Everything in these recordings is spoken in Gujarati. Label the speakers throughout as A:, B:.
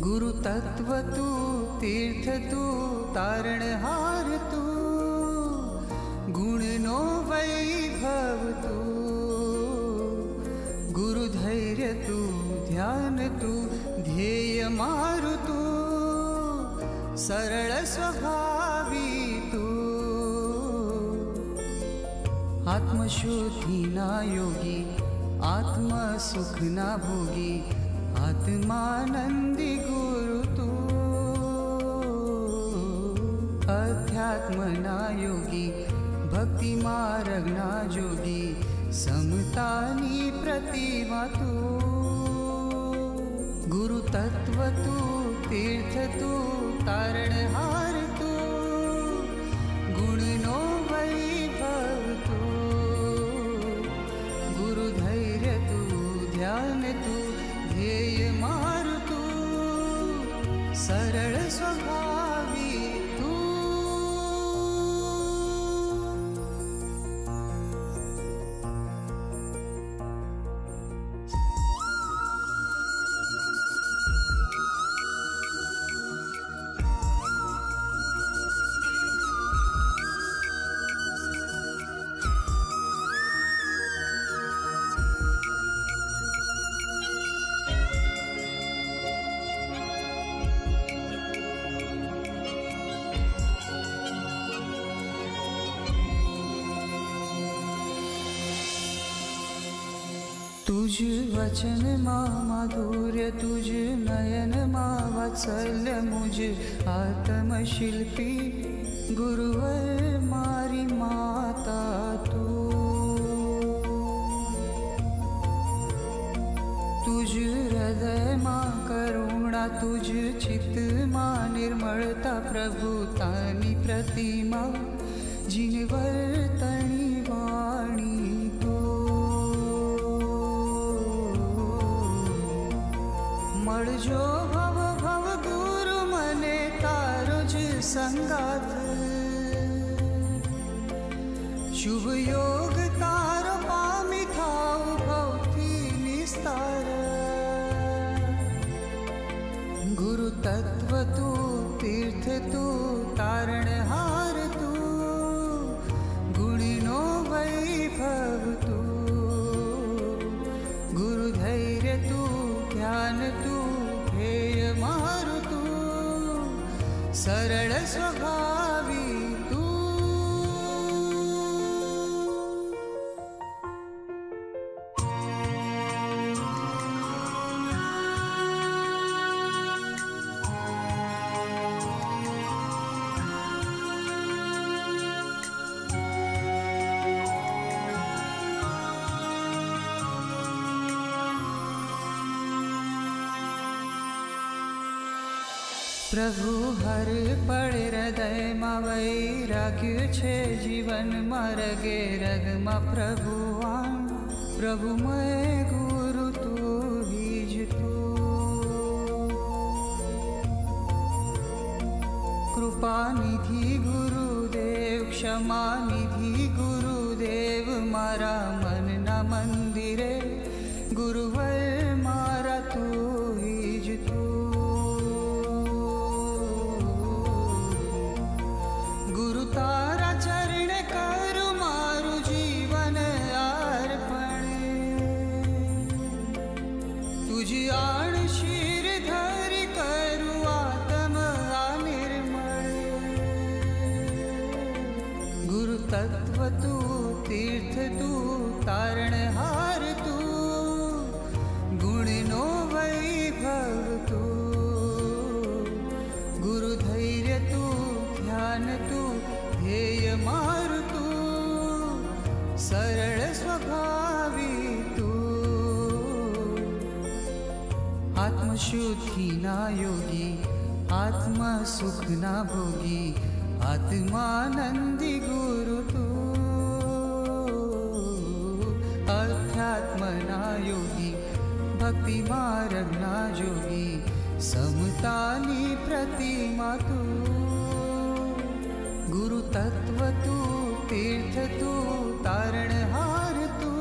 A: गुरु तत्व तू, तीर्थ तू, तारणहार तू, गुण नो वैभव तू, गुरु धैर्य तू, ध्यान तू, ध्येय मारु तू, सरल स्वभावी तू, आत्मशुद्धि ना योगी, आत्म सुख ना भोगी, आत्मानंदी गुरु तू, अध्यात्म ना योगी, भक्ति मार्ग ना जोगी, समतानी प्रतिमा तू, गुरु तत्व तू, तीर्थ तू, तारणहार तू, गुण नो वैभव तू, गुरु धैर्य तू, ध्यान तू, ध्येय मारु तू, सरल स्वभावी तू। तुझ वचन मा माधुर्य, तुझ नयन मा वात्सल्य, मुझ आत्मशिल्पी गुरुवर मारी माता तू, तुझ हृदय मा करुणा, तुझ चित्त मा निर्मलता, प्रभु तानी प्रतिमा जिनवर तणी वाणी तू, मळजो भव भव गुरु मने तारो ज संगात, शुभ योग तारो पामी थाऊ भवती निस्तार, गुरु तत्व तू, तीर्थ तू, तारणहार तू, गुणी नो वैभव तू, गुरु धैर्य तू, ध्यान तू, ध्येय मारु तू, सरल स्वभावी तू। प्रभु हर पड़ हृदय मा वैराग्य छे, जीवन मार्गे रग मा प्रभुवान, प्रभु मैं गुरु तू हीज तू, कृपा निधि गुरुदेव, क्षमा निधि गुरुदेव, मारा मन ना मंदिरे गुरुवर मारा तू हीज तू, गुरु तारा चरण करु मारु जीवन अर्पण, तुझी आण शीर धरि करु आत्म निर्मल, गुरु तत्व तू, तीर्थ तू, तारणहार तू, गुण नो वैभव तू, गुरु धैर्य तू, ध्यान तू, ध्येय मारु तू, सरल स्वभावी तू, आत्मशुद्धि ना योगी, आत्म सुख ना भोगी, आत्मानंदी गुरु तू, अध्यात्म ना योगी, भक्ति मार्ग ना जोगी, समतानी प्रतिमा तू, गुरु तत्व तू, तीर्थ तू, तारणहार तू,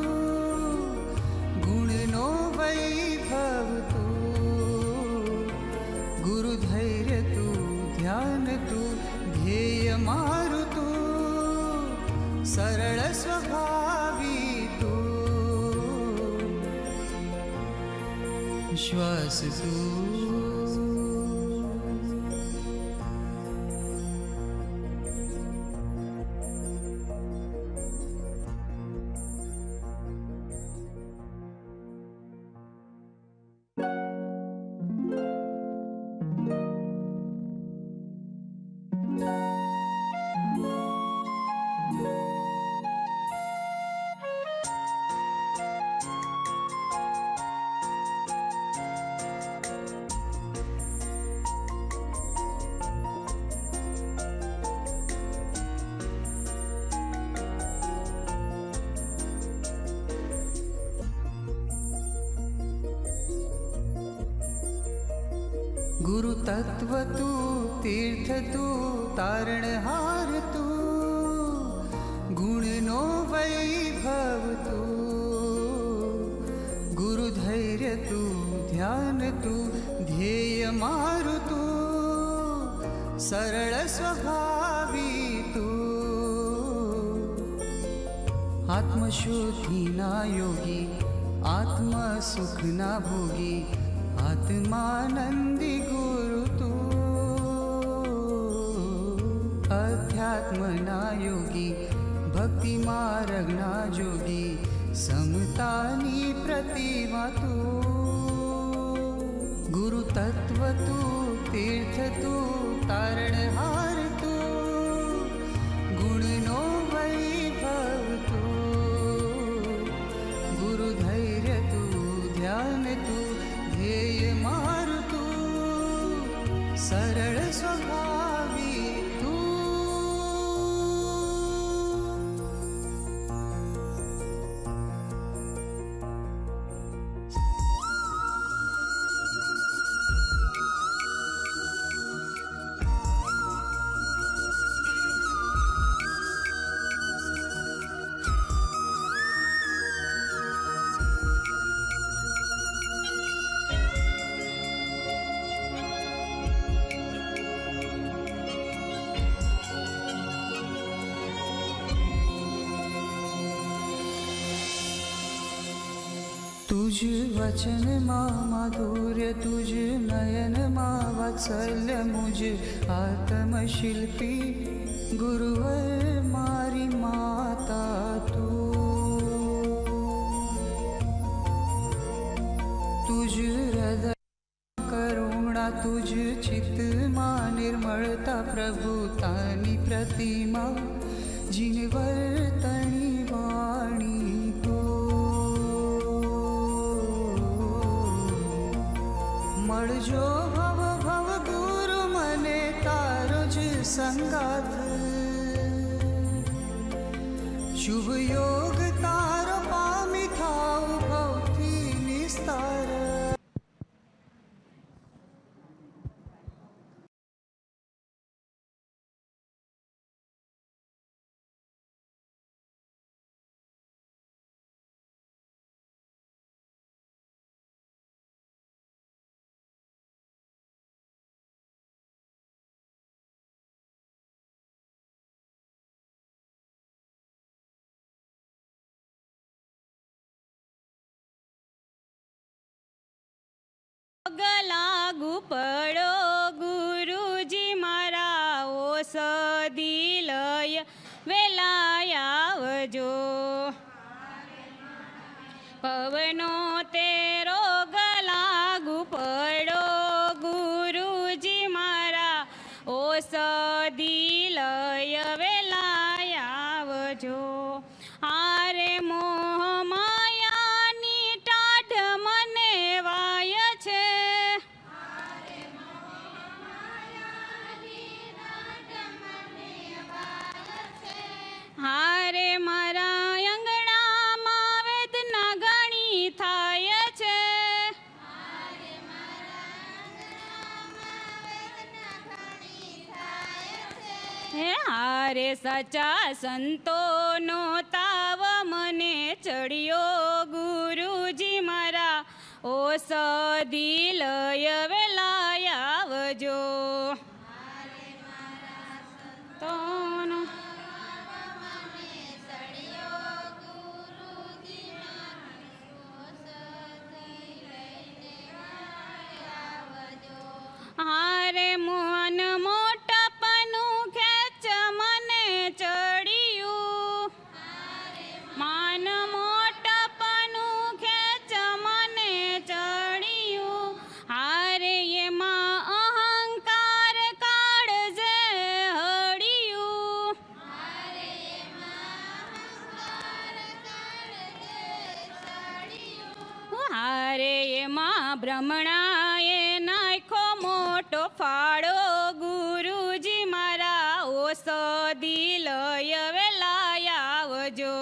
A: गुण नो वैभव तू, श्वास तू गुरु तत्व तू तीर्थ तू तारणहार तू गुण नो वैभव तू गुरु धैर्य तू ध्यान तू ध्येय मारु तू सरल स्वभावी तू आत्मशुद्धि ना योगी आत्म सुख ना भोगी आत्मानंदी गुरु तू अध्यात्मना योगी भक्ति मार्गना जोगी समतानी प्रतिमा तू गुरु तत्व तू तीर्थ तू तारणहार तू गुण नो वैभव तू गुरु धैर्य तू ध्यान तू ध्येय मारु तू सरल स्वभावी तू तुझ वचन मा माधुर्य तुझ नयन मा वात्सल्य मुझ आत्मशिल्पी गुरुवर मारी माता तू तुझ हृदय करुणा तुझ चित्त मा निर्मलता प्रभुतानी प्रतिमा जिनवर तणी वाणी મળજો ભવ ભવ ગુરુ મને તારો જ સંગાથ શુભ યોગ તારો પામી થાઉ ભવથી નિસ્તાર
B: લાગુ પડો ગુરુજી મારા ઔષધિ લય વેલા આવજો પવનો તેરો લાગુ પડો ગુરુજી મારા ઔષધિ લય વેલા આવજો આરે મોહ માયાની ટાઢ મને વાય છે હારે મારા અંગણામાં વેદના ઘણી થાય છે હે હારે સાચા સંતોનો તાવ મને ચડ્યો ગુરુજી મારા ઔષધિ લય વેલા આવજો તોનો હારે એમાં બ્રહ્મણાએ નાખો મોટો ફાળો ગુરુજી મારા ઔષધી લય વેલા આવજો.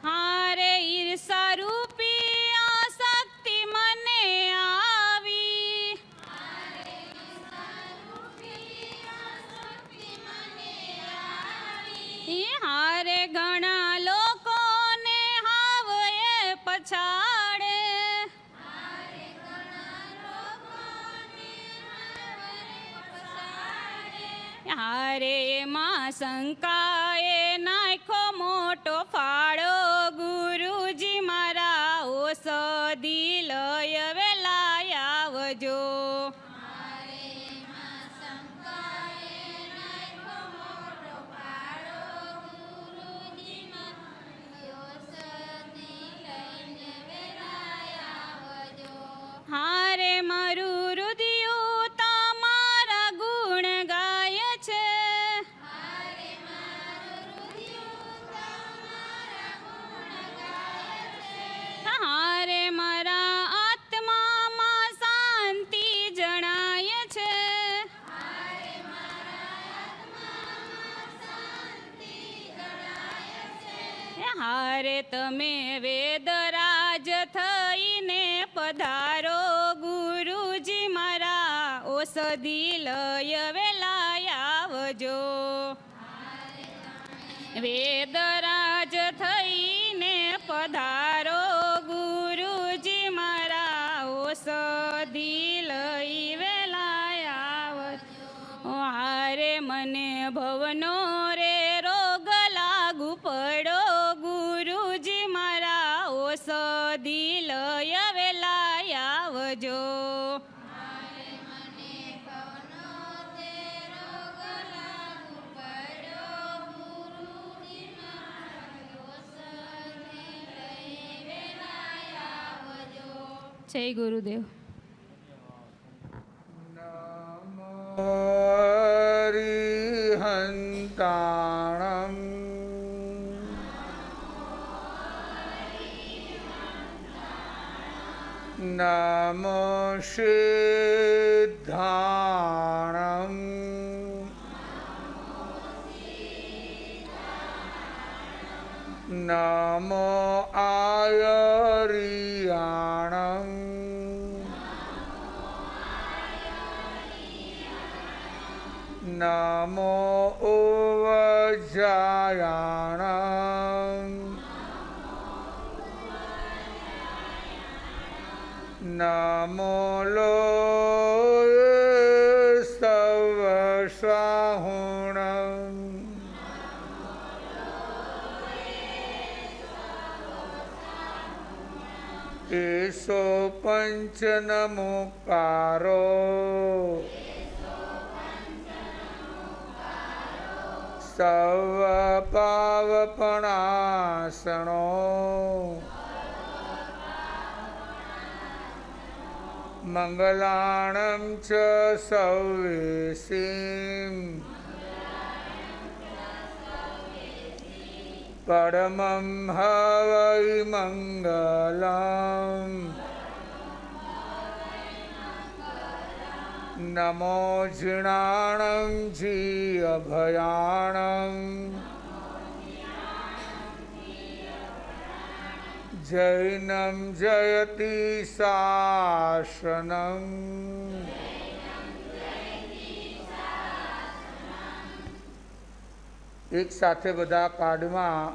B: હારે ઈર્ષા રૂપી આસક્તિ મને આવી. હારે ઘણા લોકોને હાવ એ પછાડે. હારે એમાં શંકાએ નાખો મોટો ફાળો ગુરુજી મારા ઔષધી લય વેલા આવજો. હારે મારું હૃદયું તમારા ગુણ ગાય છે. હારે મારા આત્મામાં શાંતિ જણાય છે. હારે તમે વેદરાજ થઈને પધારો ગુરુજી મારા ઔષધી લય વેલા આવજો. વેદરાજ થઈને પધારો ગુરુજી મારા ઔષધી લઈ વેલા આવજો. હારે મને ભવનો રે રોગ લાગુ પડો ગુરુજી મારા ઔષધી લય વેલા આવજો. જય ગુરુદેવ.
A: હરિહંતાણમ નમો સિદ્ધાણમ નમો આયરિયાણમ નમો ઉવજાયાણમ નમો લોય સવ સ્વાહુણમ એસો પંચનમુકારો સવ પાવપણાસણો મંગલાણં ચ સૌવેસીમ પરમં હવૈ મંગલમ નમો જીણાણં જીઅભયાણં જૈનમ જયતિ શાસનમ એક સાથે બધા કાર્ડમાં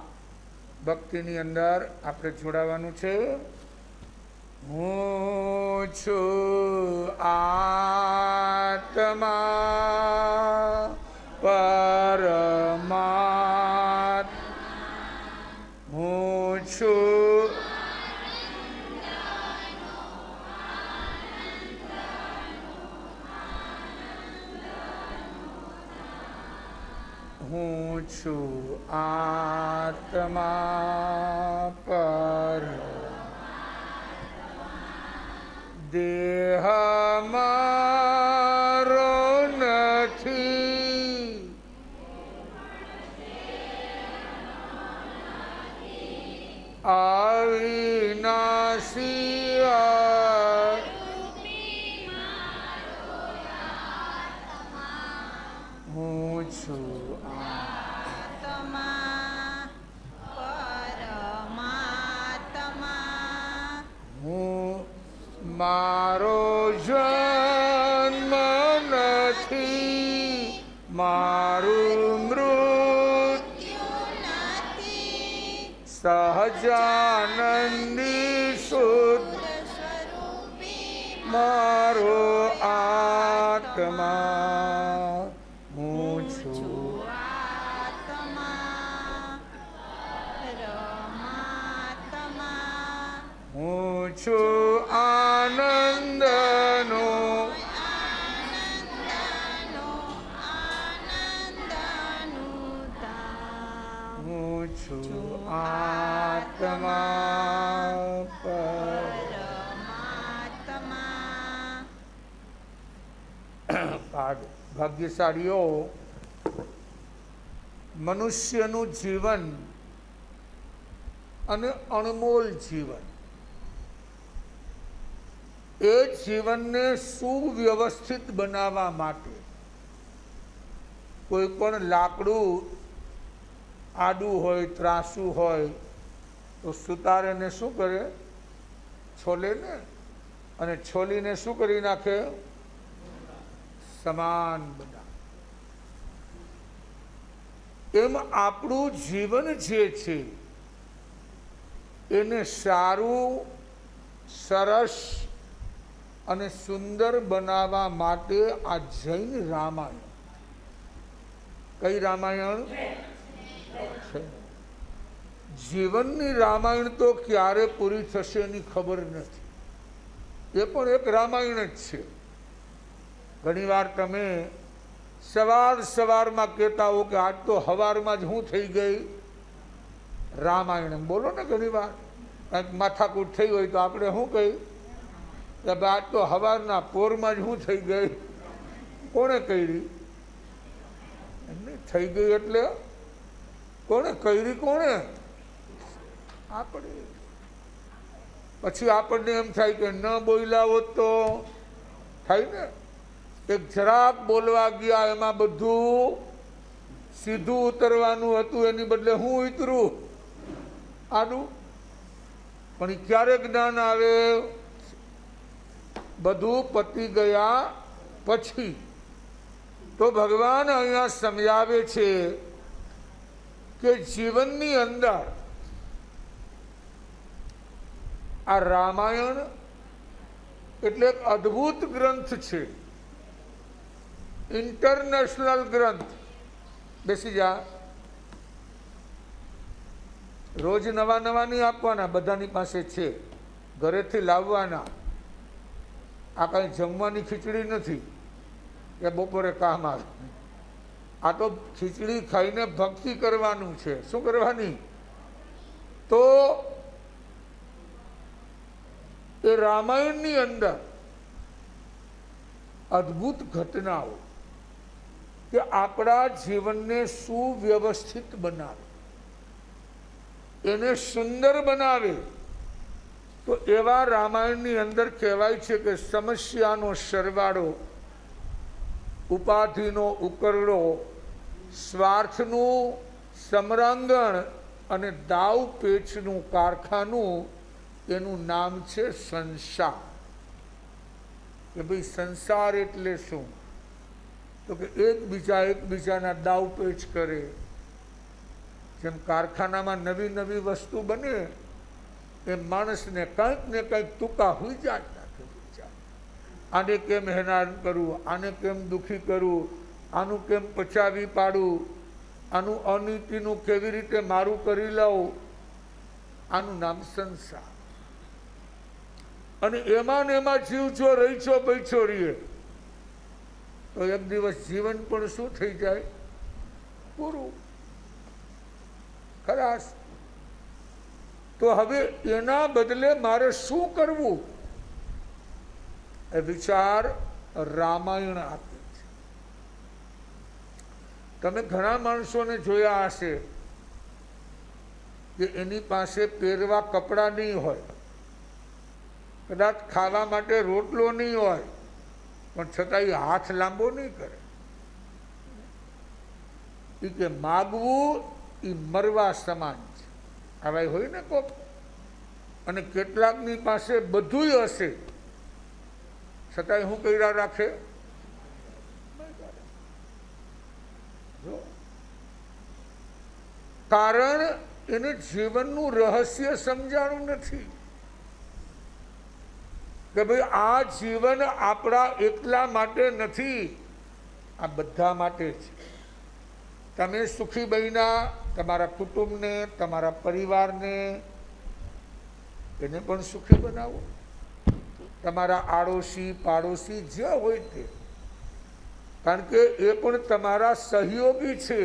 A: ભક્તિની અંદર આપણે જોડાવાનું છે. હું છું આત્મા પરમાત્મા. હું છું હું છું આત્મા પર દેહ મારો નથી, અવિનાશી હું છું હું મારો જન્મ નથી, મારું મૃત્યુ સહજાનંદી શુદ્ધ મારો આત્મા હું છું. હું છું આનંદનો, હું છું આત્મા ભાગ્યશાળીઓ મનુષ્યનું જીવન અને અણમોલ જીવન, એ જીવનને સુવ્યવસ્થિત બનાવવા માટે કોઈ પણ લાકડું આડું હોય, ત્રાસું હોય તો સુતારેને શું કરે? છોલે ને, અને છોલીને શું કરી નાખે? સમાન બનાવે. એમ આપણું જીવન જે છે એને સારું, સરસ અને સુંદર બનાવવા માટે આ જૈન રામાયણ, કઈ રામાયણ છે? જીવનની રામાયણ તો ક્યારે પૂરી થશે એની ખબર નથી, એ પણ એક રામાયણ જ છે. ઘણીવાર તમે સવારમાં કહેતા હો કે આજ તો સવારમાં જ હું થઈ ગઈ રામાયણ, બોલો ને. ઘણીવાર કંઈક માથાકૂટ થઈ હોય તો આપણે શું કહી કે આજ તો સવારના પોરમાં જ હું થઈ ગઈ. કોણે કરી? થઈ ગઈ એટલે કોણે કરી? કોણે? આપણે. પછી આપણને એમ થાય કે ન બોલ્યા હોત તો થાય ને. એક જરાક બોલવા ગયા એમાં બધું સીધું ઉતરવાનું હતું, એની બદલે હું ઉતરું આડું. પણ એ ક્યારે જ્ઞાન આવે? બધું પતી ગયા પછી. તો ભગવાન અહીંયા સમજાવે છે કે જીવનની અંદર આ રામાયણ એટલે એક અદ્ભુત ગ્રંથ છે, ઇન્ટરનેશનલ ગ્રંથ. બેસી જા. રોજ નવા નહીં આપવાના, બધાની પાસે છે, ઘરેથી લાવવાના. આ કાંઈ જમવાની ખીચડી નથી કે બપોરે કામ આવે. આ તો ખીચડી ખાઈને ભક્તિ કરવાનું છે. શું કરવાની? તો એ રામાયણની અંદર અદ્ભુત ઘટનાઓ કે આપણા જીવનને સુવ્યવસ્થિત બનાવે, એને સુંદર બનાવે. તો એવા રામાયણની અંદર કહેવાય છે કે સમસ્યાનો સરવાળો, ઉપાધિનો ઉકરડો, સ્વાર્થનું સમરાંગણ અને દાવ પેચનું કારખાનું, એનું નામ છે સંસાર. કે ભાઈ સંસાર એટલે શું? તો કે એકબીજાના દાવ પેચ કરે. જેમ કારખાનામાં નવી નવી વસ્તુ બને એમ માણસને કંઈક ને કંઈક ટૂંકા હોઈ જાય. આને કેમ હેરાન કરવું, આને કેમ દુઃખી કરવું, આનું કેમ પચાવી પાડવું, આનું અનીતિનું કેવી રીતે મારું કરી લઉં, આનું નામ સંસાર. અને એમાં ને એમાં જીવ જો રહીછો બૈછો રહીએ તો એક દિવસ જીવન પણ શું થઈ જાય? પૂરું, ખલાસ. તો હવે એના બદલે મારે શું કરવું? એ વિચાર રામાયણ આપે છે. તમે ઘણા માણસોને જોયા હશે કે એની પાસે પહેરવા કપડાં નહીં હોય, કદાચ ખાવા માટે રોટલો નહીં હોય, પણ છતાં એ હાથ લાંબો નહીં કરે. એ કે માગવું એ મરવા સમાન છે. આવા હોય ને કોક. અને કેટલાકની પાસે બધુંય હશે, છતાંય હું કર્યા રાખે. કારણ એને જીવનનું રહસ્ય સમજાણું નથી કે ભાઈ આ જીવન આપણા એકલા માટે નથી, આ બધા માટે છે. તમે સુખી બન્યા, તમારા કુટુંબને, તમારા પરિવારને એને પણ સુખી બનાવો. તમારા આડોશી પાડોશી જે હોય તે, કારણ કે એ પણ તમારા સહયોગી છે.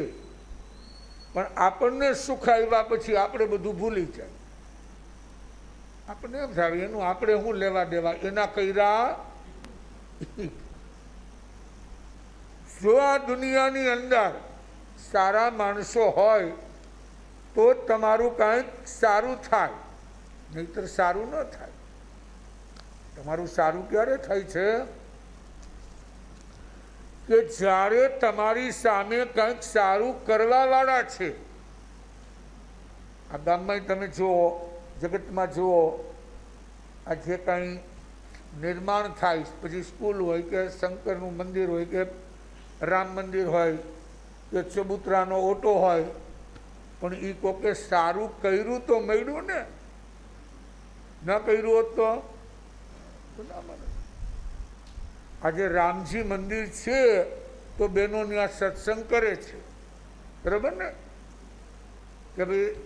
A: પણ આપણને સુખ આવ્યા પછી આપણે બધું ભૂલી જાય. આપણને એમ થાય એનું આપણે શું લેવા દેવા, એના કર્યા. જો આ દુનિયાની અંદર સારા માણસો હોય તો તમારું કાંઈક સારું થાય, નહીતર સારું ન થાય. તમારું સારું ક્યારે થાય છે કે જ્યારે તમારી સામે કંઈક સારું કરવા વાળા છે. આ ગામમાં તમે જુઓ, જગતમાં જુઓ, આ જે કંઈ નિર્માણ થાય, પછી સ્કૂલ હોય કે શંકરનું મંદિર હોય કે રામ મંદિર હોય કે ચબૂતરાનો ઓટો હોય, પણ એ કોકે સારું કર્યું તો મળ્યું ને, ન કર્યું હોત તો ના મળે. આજે રામજી મંદિર છે તો બહેનો ત્યાં સત્સંગ કરે છે, બરાબર ને, કે ભાઈ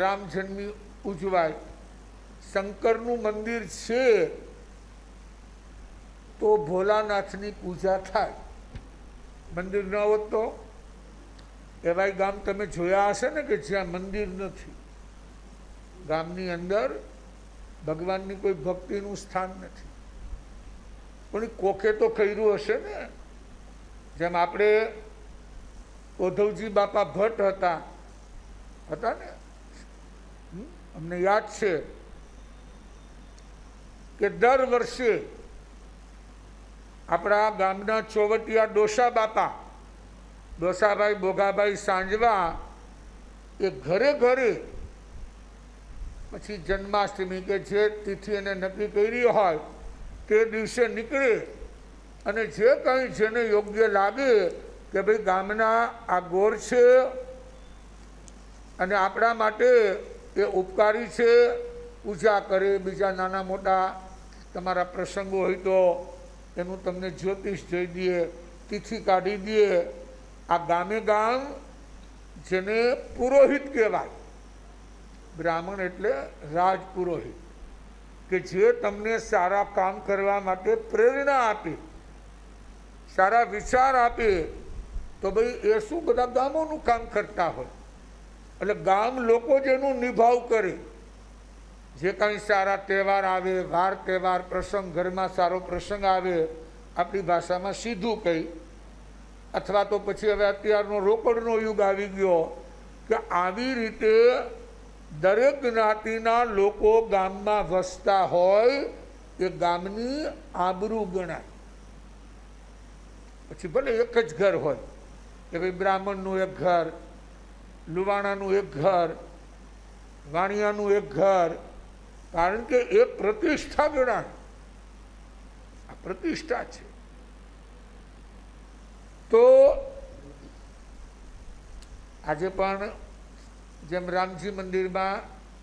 A: રામ જન્મી ઉજવાય. શંકરનું મંદિર છે તો ભોલાનાથની પૂજા થાય. મંદિર ન હોત તો? એવાય ગામ તમે જોયા હશે ને કે જ્યાં મંદિર નથી, ગામની અંદર ભગવાનની કોઈ ભક્તિનું સ્થાન નથી, પણ કોકે તો કર્યું હશે ને. જેમ આપણે ઉદ્ધવજી બાપા ભટ્ટ હતા ને, અમને યાદ છે કે દર વર્ષે આપણા ગામના ચોવટિયા ડોસા બાપા, ડોસાભાઈ બોગાભાઈ સાંજવા, એ ઘરે ઘરે પછી જન્માષ્ટમી કે જે તિથિ એને નક્કી કરી હોય તે દિવસે નીકળે અને જે કંઈ જેને યોગ્ય લાગે કે ભાઈ ગામના આ ગોર છે અને આપણા માટે એ ઉપકારી છે, પૂજા કરે. બીજા નાના મોટા તમારા પ્રસંગો હોય તો એનું તમને જ્યોતિષ જોઈ દે, તિથિ કાઢી દે. આ ગામે ગામ જેને પુરોહિત કહેવાય, બ્રાહ્મણ એટલે રાજપુરોહિત, કે જે તમને સારા કામ કરવા માટે પ્રેરણા આપે, સારા વિચાર આપે. તો ભાઈ એ શું બધા ગામોનું કામ કરતા હોય, એટલે ગામ લોકો જ એનું નિભાવ કરે. જે કાંઈ સારા તહેવાર આવે, વાર તહેવાર પ્રસંગ, ઘરમાં સારો પ્રસંગ આવે, આપણી ભાષામાં સીધું કહી, અથવા તો પછી હવે અત્યારનો રોકડનો યુગ આવી ગયો, કે આવી રીતે દરેક જ્ઞાતિના લોકો ગામમાં વસતા હોય એ ગામની આબરૂ ગણાય. પછી ભલે એક જ ઘર હોય, કે ભાઈ બ્રાહ્મણનું એક ઘર, લુવાણાનું એક ઘર, વાણિયાનું એક ઘર, કારણ કે એ પ્રતિષ્ઠા ગણાય. આ પ્રતિષ્ઠા છે. તો આજે પણ જેમ રામજી મંદિરમાં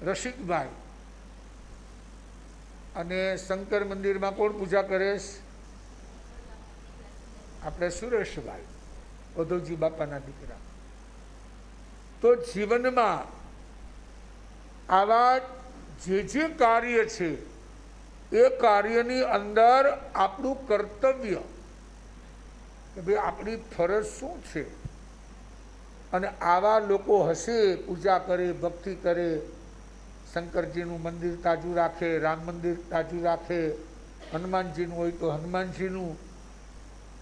A: રસિકભાઈ અને શંકર મંદિરમાં કોણ પૂજા કરે? આપણે સુરેશભાઈ, ઉદ્ધવજી બાપાના દીકરા. તો જીવનમાં આવા જે કાર્ય છે એ કાર્યની અંદર આપણું કર્તવ્ય, કે ભાઈ આપણી ફરજ શું છે. અને આવા લોકો હશે, પૂજા કરે, ભક્તિ કરે, શંકરજીનું મંદિર તાજું રાખે, રામ મંદિર તાજું રાખે, હનુમાનજીનું હોય તો હનુમાનજીનું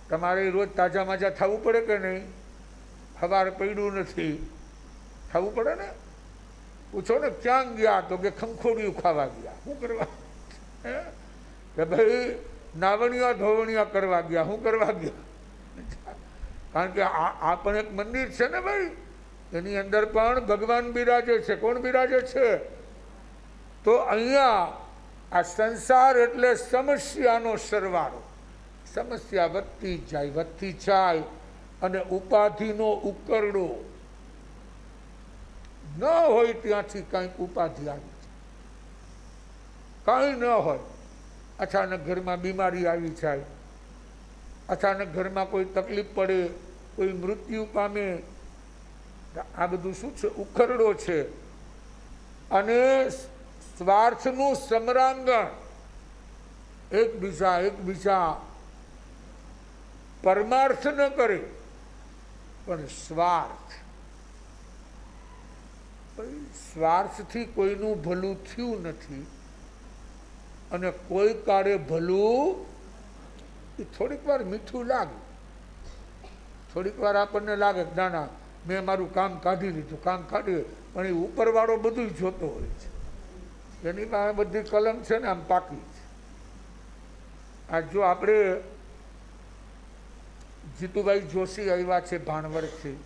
A: તમારે રોજ તાજા માજા થવું પડે કે નહીં? સવાર પડ્યું નથી, થવું પડે ને? પૂછો ને ક્યાં ગયા તો કે ખંખોડિયું ખાવા ગયા. શું કરવા? કે ભાઈ નાવણિયા ધોવણિયા કરવા ગયા. શું કરવા ગયા? કારણ કે આ પણ એક મંદિર છે ને ભાઈ, એની અંદર પણ ભગવાન બિરાજે છે. કોણ બિરાજે છે? તો અહીંયા આ સંસાર એટલે સમસ્યાનો સરવાળો. સમસ્યા વધતી જાય અને ઉપાધિનો ઉકરડો. ન હોય ત્યાંથી કંઈક ઉપાધિ આવી જાય, કાંઈ ન હોય, અચાનક ઘરમાં બીમારી આવી જાય, અચાનક ઘરમાં કોઈ તકલીફ પડે, કોઈ મૃત્યુ પામે. આ બધું શું છે? ઉખરડો છે. અને સ્વાર્થનું સમરાંગણ, એકબીજા પરમાર્થ ન કરે પણ સ્વાર્થથી કોઈનું ભલું થયું નથી. અને કોઈ કાળે ભલું એ થોડીક વાર મીઠું લાગે, થોડીક વાર આપણને લાગે ના ના મેં મારું કામ કાઢી લીધું, કામ કાઢ્યું, પણ એ ઉપરવાળો બધું જોતો હોય છે. એની પાસે બધી કલમ છે ને આમ પાકી છે. આ જો આપણે જીતુભાઈ જોશી આવ્યા છે ભાણવડથી,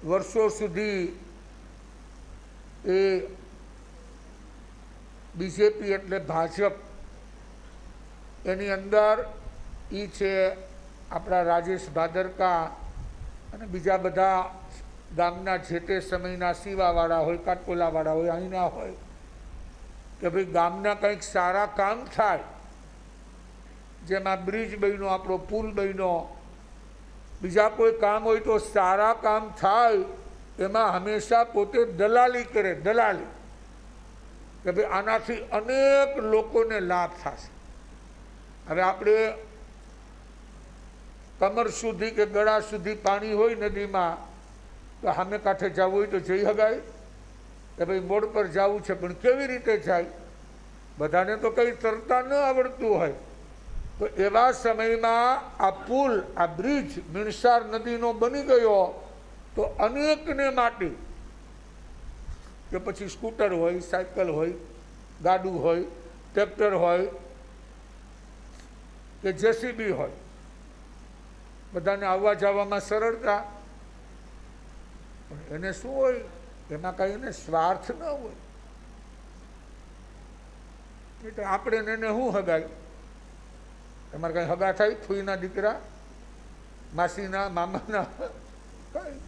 A: વર્ષો સુધી એ બીજેપી એટલે ભાજપ એની અંદર એ છે આપણા રાજેશ ભાદરકા અને બીજા બધા ગામના જે તે સમયના સીવાવાળા હોય, કાટકોલાવાળા હોય, અહીંના હોય કે ભાઈ ગામના કંઈક સારા કામ થાય, જેમાં બ્રિજ બન્યો, આપણો પુલ બન્યો, બીજા કોઈ કામ હોય તો સારા કામ થાય, એમાં હંમેશા પોતે દલાલી કરે. દલાલી કે ભાઈ આનાથી અનેક લોકોને લાભ થશે. હવે આપણે કમર સુધી કે ગળા સુધી પાણી હોય નદીમાં તો સામે કાંઠે જવું હોય તો જઈ શકાય કે ભાઈ મોડ પર જવું છે, પણ કેવી રીતે જાય? બધાને તો કંઈ તરતા ન આવડતું હોય. તો એવા સમયમાં આ પુલ, આ બ્રિજ મીણસાર નદીનો બની ગયો તો અનેકને માટે, કે પછી સ્કૂટર હોય, સાયકલ હોય, ગાડું હોય, ટ્રેક્ટર હોય કે જેસીબી હોય, બધાને આવવા જવામાં સરળતા. પણ એને શું હોય? એમાં કાંઈ એને સ્વાર્થ ન હોય. એટલે આપણે એને શું હગાય? તમારે કઈ હગા થાય? ફૂઈના દીકરા, માસીના, મામાના, કઈ.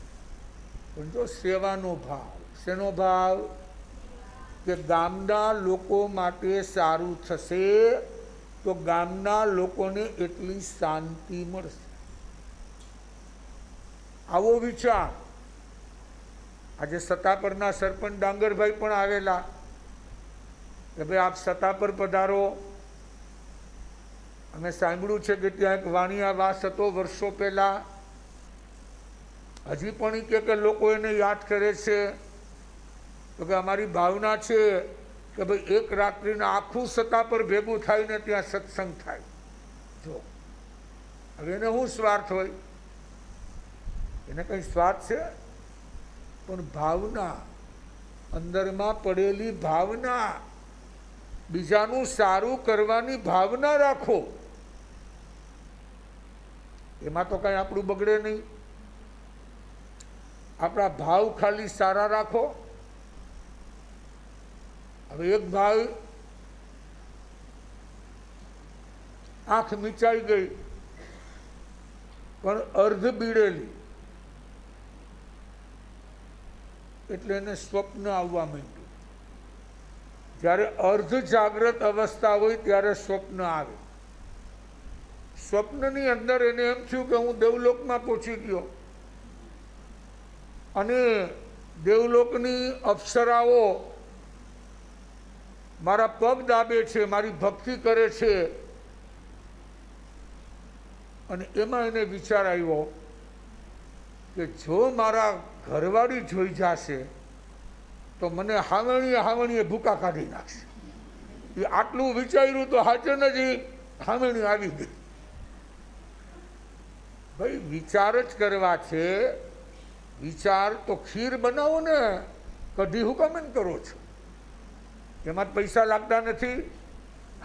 A: પણ જો સેવાનો ભાવ, શેનો ભાવ? કે ગામના લોકો માટે સારું થશે તો ગામના લોકોને એટલી શાંતિ મળશે. આવો વિચાર. આજે સત્તાપરના સરપંચ ડાંગરભાઈ પણ આવેલા કે ભાઈ આપ સત્તા પર પધારો. અમે સાંભળ્યું છે કે ત્યાં એક વાણિયા વાસ હતો વર્ષો પહેલા. હજી પણ કે લોકો એને યાદ કરે છે. તો કે અમારી ભાવના છે કે ભાઈ એક રાત્રિના આખું સત્તા પર ભેગું થાય ને ત્યાં સત્સંગ થાય. જો હવે એને શું સ્વાર્થ હોય? એને કંઈ સ્વાર્થ છે? પણ ભાવના, અંદરમાં પડેલી ભાવના, બીજાનું સારું કરવાની ભાવના રાખો. એમાં તો કાંઈ આપણું બગડે નહીં. આપણા ભાવ ખાલી સારા રાખો. હવે એક ભાઈ આંખ મીચાઈ ગઈ પણ અર્ધ બીડેલી, એટલે એને સ્વપ્ન આવવા માંડ્યું. જ્યારે અર્ધ જાગ્રત અવસ્થા હોય ત્યારે સ્વપ્ન આવે. સ્વપ્નની અંદર એને એમ થયું કે હું દેવલોકમાં પહોંચી ગયો અને દેવલોકની અપ્સરાઓ મારા પગ દાબે છે, મારી ભક્તિ કરે છે. અને એમાં એને વિચાર આવ્યો કે જો મારા ઘરવાળી જોઈ જશે તો મને હાવણીએ હાવણીએ ભૂકા કાઢી નાખશે. એ આટલું વિચાર્યું તો હાચે નથી હામેણી આવી ગઈ. ભાઈ વિચાર જ કરવા છે. વિચાર તો ખીર બનાવો ને, કઢી હું કામ કરો છો? એમાં પૈસા લાગતા નથી.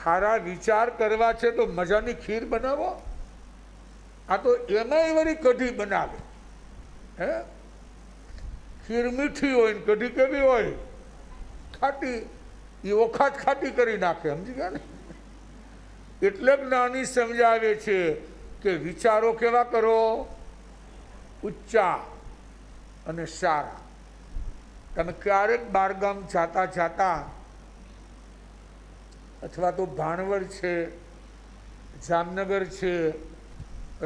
A: સારા વિચાર કરવા છે તો મજાની ખીર બનાવો. આ તો એમાંય વળી કઢી બનાવે. હે, ખીર મીઠી હોય ને કઢી કેવી હોય? ખાટી. એ વખત ખાટી કરી નાખે. સમજી ગયા ને? એટલે જ્ઞાની સમજાવે છે કે વિચારો કેવા કરો? ઊંચા અને સારા. તમે ક્યારેક બારગામ જાતા જાતા અથવા તો ભાણવડ છે, જામનગર છે,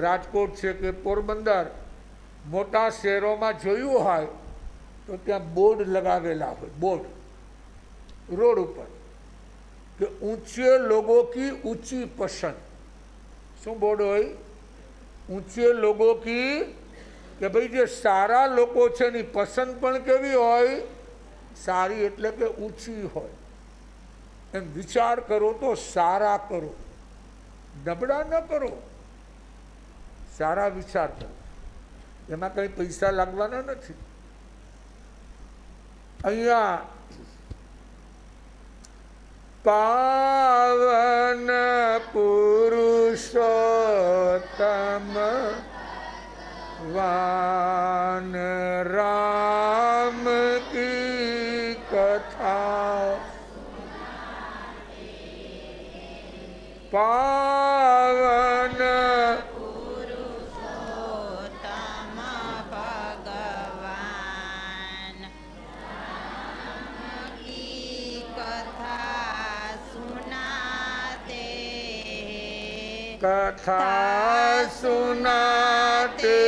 A: રાજકોટ છે કે પોરબંદર મોટા શહેરોમાં જોયું હોય તો ત્યાં બોર્ડ લગાવેલા હોય. બોર્ડ રોડ ઉપર કે ઊંચે લોગો કી ઊંચી પસંદ. શું બોર્ડ હોય? ઊંચે લોગો કી, કે ભાઈ જે સારા લોકો છે એની પસંદ પણ કેવી હોય? સારી, એટલે કે ઊંચી હોય. એમ વિચાર કરો તો સારા કરો, નબળા ન કરો. સારા વિચાર કરો. એમાં કંઈ પૈસા લાગવાના નથી. અહીંયા પાવન પુરુષોત્તમ વાન રામ કી કથા, પાવન
B: પુરુષોત્તમ ભગવાન કી કથા સુનાતે,
A: કથા સુનાતે,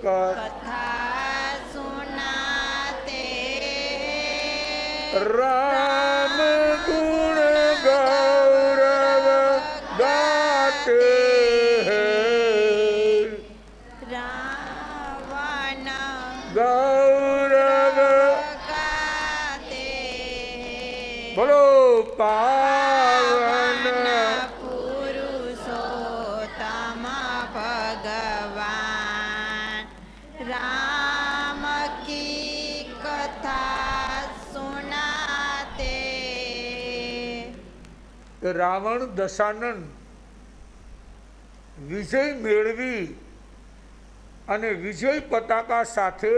B: કથા સુનાતે,
A: રામ ગુણ ગૌરવ ગાતે,
B: રાવણ
A: ગૌરવ
B: ગાતે,
A: બોલો પાવન
B: પુરુષોત્તમ ભગવાન રામ કી કથા સુનાતે.
A: રાવણ દશાનન વિજય મેળવી અને વિજય પતાકા સાથે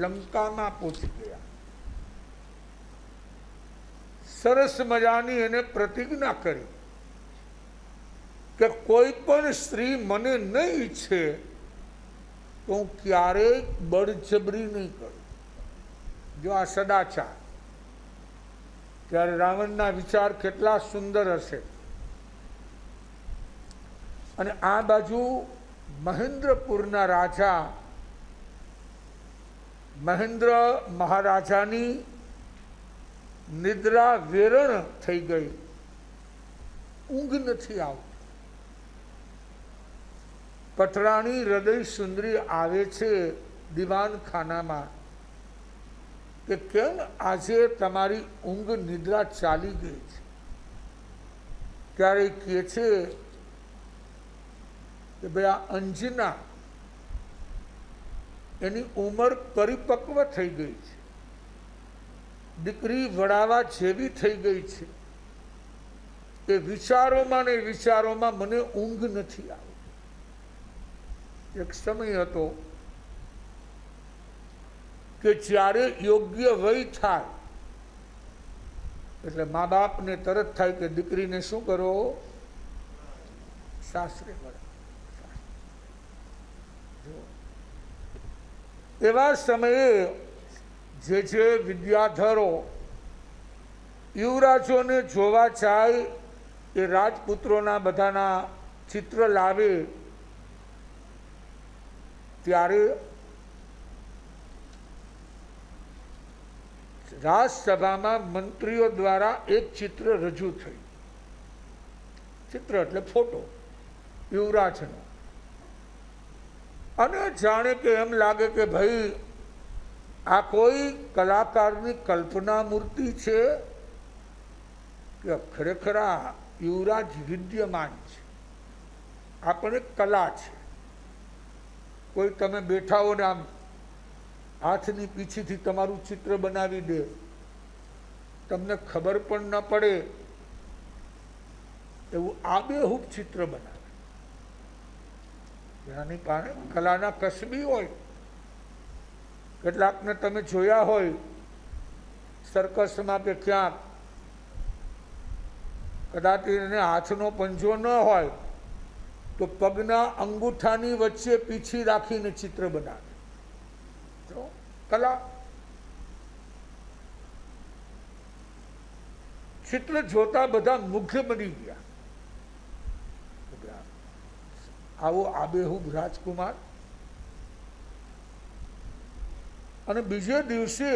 A: લંકામાં પહોંચી ગયા. સરસ મજાની એને પ્રતિજ્ઞા કરી કે કોઈ પણ સ્ત્રી મને નહીં ઈચ્છે તો હું ક્યારેય બળજબરી નહીં કરું. જો આ સદાચાર, ત્યારે રાવણના વિચાર કેટલા સુંદર હશે. અને આ બાજુ મહેન્દ્રપુરના રાજા મહેન્દ્ર મહારાજાની નિદ્રા વેરણ થઈ ગઈ. ઊંઘ નથી આવતી. પટરાણી હૃદય સુંદરી આવે છે દિવાનખાનામાં કે કેમ આજે તમારી ઊંઘ નિદ્રા ચાલી ગઈ છે? ત્યારે કહે છે કે ભાઈ આ અંજના, એની ઉંમર પરિપક્વ થઈ ગઈ છે, દીકરી વડાવા જેવી થઈ ગઈ છે. એ વિચારોમાં ને વિચારોમાં મને ઊંઘ નથી આવતી. એક સમય હતો કે જ્યારે યોગ્ય વય થાય એટલે મા બાપને તરત થાય કે દીકરીને શું કરો? સાસરે મળે. એવા સમયે જે વિદ્યાધરો યુવરાજોને જોવા જાય એ રાજપુત્રોના બધાના ચિત્ર લાવે, ત્યારે રાજસભામાં મંત્રીઓ દ્વારા એક ચિત્ર રજૂ થયું. ચિત્ર એટલે ફોટો યુવરાજનો. અને જાણે કે એમ લાગે કે ભાઈ આ કોઈ કલાકારની કલ્પના મૂર્તિ છે કે ખરેખર આ યુવરાજ વિદ્યમાન છે? આ પણ એક કલા છે. કોઈ તમે બેઠા હો ને આમ હાથની પીછીથી તમારું ચિત્ર બનાવી દે, તમને ખબર પણ ન પડે એવું આબેહૂબ ચિત્ર બનાવે. જેનાની પાસે કલાના કસબી હોય. કેટલાકને તમે જોયા હોય સર્કસમાં કે ક્યાંક, કદાચ એને હાથનો પંજો ન હોય તો પગના અંગૂઠાની વચ્ચે પીછી રાખીને ચિત્ર બનાવે. જો કલા. ચિત્ર જોતા બધા મુગ્ધ બની ગયા. આવો આબેહૂબ રાજકુમાર. અને બીજે દિવસે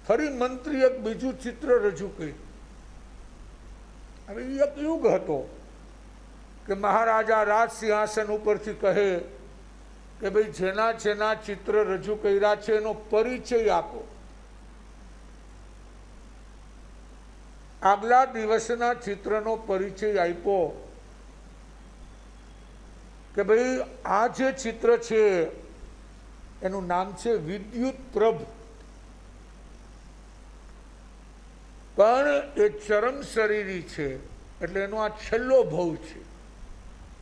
A: ફરી મંત્રી એક બીજું ચિત્ર રજૂ કર્યું. હવે એક યુગ હતો કે મહારાજા રાજ સિંહાસન ઉપરથી કહે કે ભાઈ જેના જેના ચિત્ર રજૂ કર્યા છે એનો પરિચય આપો. આગલા દિવસના ચિત્રનો પરિચય આપ્યો કે ભાઈ આ જે ચિત્ર છે એનું નામ છે વિદ્યુત પ્રભ. પણ એ ચરમ શરીરી છે, એટલે એનો આ છેલ્લો ભવ છે.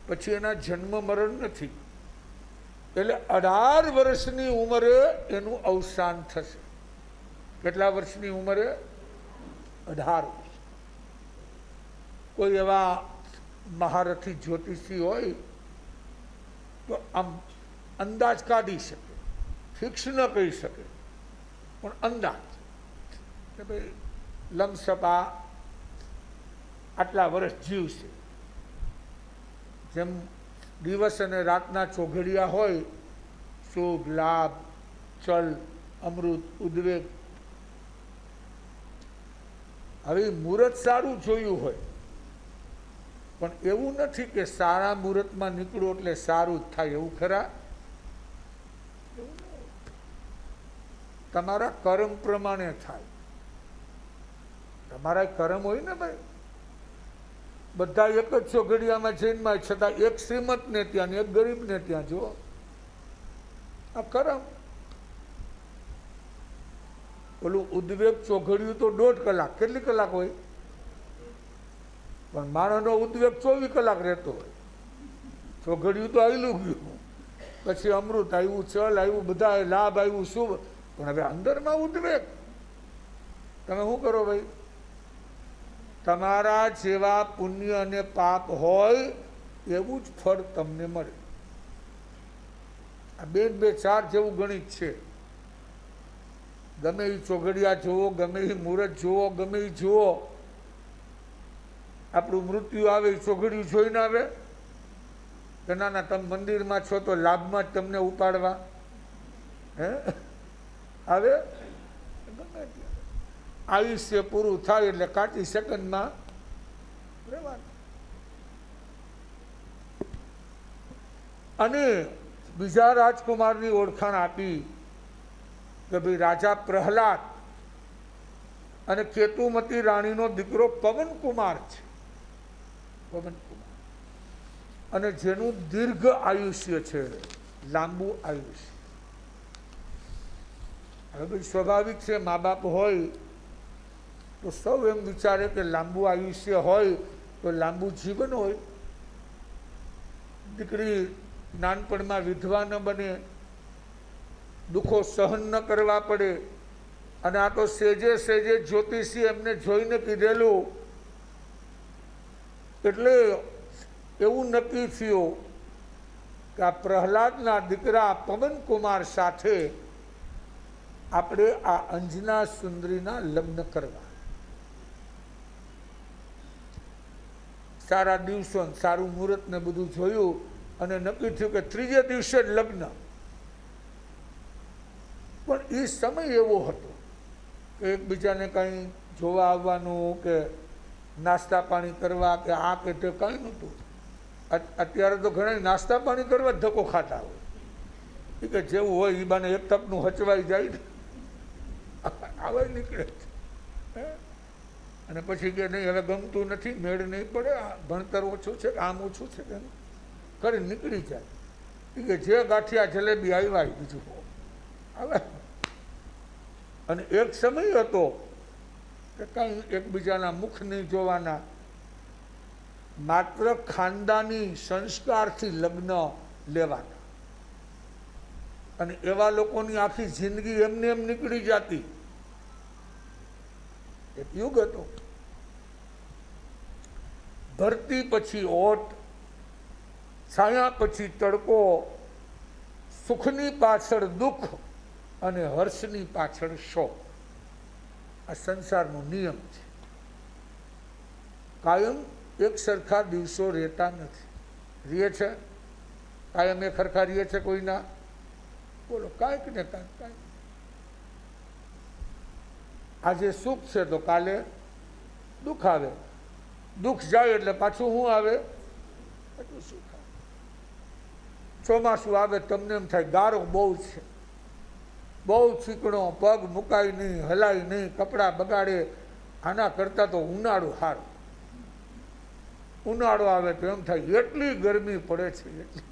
A: પછી એના જન્મ મરણ નથી. એટલે 18 વર્ષની ઉંમરે એનું અવસાન થશે. કેટલા વર્ષની ઉંમરે? 18 વર્ષ. કોઈ એવા મહારથી જ્યોતિષી હોય તો આમ અંદાજ કાઢી શકે, ફિક્સ ન કહી શકે, પણ અંદાજ કે ભાઈ લમસપા આટલા વર્ષ જીવશે. જેમ દિવસ અને રાતના ચોઘડિયા હોય, સુખ, લાભ, ચલ, અમૃત, ઉદ્વેગ. હવે મુહૂર્ત સારું જોયું હોય, પણ એવું નથી કે સારા મુહૂર્તમાં નીકળો એટલે સારું જ થાય. એવું ખરા? તમારા કર્મ પ્રમાણે થાય. તમારા કર્મ હોય ને ભાઈ, બધા એક જ ચોઘડિયામાં જન્માય, છતાં એક શ્રીમંત ને ત્યાં ને એક ગરીબ ને ત્યાં. જો આ કર્મ. ઓલું ઉદ્વેગ ચોઘડિયું તો 1.5 કલાક. કેટલી કલાક હોય? પણ માણસનો ઉદ્વેગ 24 કલાક રહેતો હોય. ચોઘડિયું તો આવેલું ગયું, પછી અમૃત આવ્યું, ચલ આવ્યું, બધા લાભ આવ્યું, શું. પણ હવે અંદરમાં ઉદ્વેગ. તમે શું કરો ભાઈ? તમારા જેવા પુણ્ય અને પાપ હોય એવું જ ફળ તમને મળે. આ 2 ને 2 4 જેવું ગણિત છે. ગમે એ ચોઘડિયા જુઓ, ગમે એ મુહૂર્ત જુઓ, ગમે એ જુઓ, આપણું મૃત્યુ આવે એ ચોઘડિયું જોઈને આવે કે ના ના તમે મંદિરમાં છો તો લાભમાં જ તમને ઉપાડવા હે આવે? આયુષ્ય પૂરું થાય એટલે કાચી સેકન્ડમાં રહેવાનું. અને બીજા રાજકુમારની ઓળખાણ આપી કે ભાઈ રાજા પ્રહલાદ અને કેતુમતી રાણીનો દીકરો પવનકુમાર છે. પવનકુમાર. અને જેનું દીર્ઘ આયુષ્ય છે, લાંબુ આયુષ્ય. હવે ભાઈ સ્વાભાવિક છે, મા બાપ હોય તો સૌ એમ વિચારે કે લાંબુ આયુષ્ય હોય તો લાંબુ જીવન હોય. દીકરી નાનપણમાં વિધવા ન બને, દુઃખો સહન ન કરવા પડે. અને આ તો સેજે સેજે જ્યોતિષી એમને જોઈને કીધેલું, એટલે એવું નક્કી થયું કે આ પ્રહલાદના દીકરા પવનકુમાર સાથે આપણે આ અંજના સુંદરીના લગ્ન કરવા. સારા દિવસો, સારું મુહૂર્ત ને બધું જોયું અને નક્કી થયું કે 3જે દિવસે જ લગ્ન. પણ એ સમય એવો હતો કે એકબીજાને કંઈ જોવા આવવાનું કે નાસ્તા પાણી કરવા કે આ કે તે કંઈ નહોતું. અત્યારે તો ઘણા નાસ્તા પાણી કરવા ધક્કો ખાતા હોય. એ કે જેવું હોય એ બાને એક તપનું હચવાઈ જાય ને આવે નીકળે છે. અને પછી કે નહીં હવે ગમતું નથી, મેળ નહીં પડે, ભણતર ઓછું છે કે આમ ઓછું છે કે કરી નીકળી જાય. એ કે જે ગાંઠિયા જલેબી આવ્યા બીજું આવે. અને એક સમય હતો કે કાંઈ એકબીજાના મુખ નહીં જોવાના, માત્ર ખાનદાની સંસ્કારથી લગ્ન લેવાના. અને એવા લોકોની આખી જિંદગી એમને એમ નીકળી જતી. એક યુગ હતો. ભરતી પછી ઓટ, છાયા પછી તડકો, સુખની પાછળ દુઃખ અને હર્ષની પાછળ શોક. આ સંસારનો નિયમ છે. કાયમ એક સરખા દિવસો રહેતા નથી. રહે છે કાયમ એક સરખા રહે છે કોઈના? બોલો, કાંઈક ને કાંઈક. આજે સુખ છે તો કાલે દુઃખ આવે, દુઃખ જાય એટલે પાછું શું આવે? પાછું સુખ આવે. ચોમાસું આવે તમને એમ થાય ગારો બહુ છે, બહુ ચીકણો, પગ મુકાય નહીં, હલાય નહીં, કપડાં બગાડે. આના કરતાં તો ઉનાળો સારો. ઉનાળો આવે તો એમ થાય એટલી ગરમી પડે છે, એટલી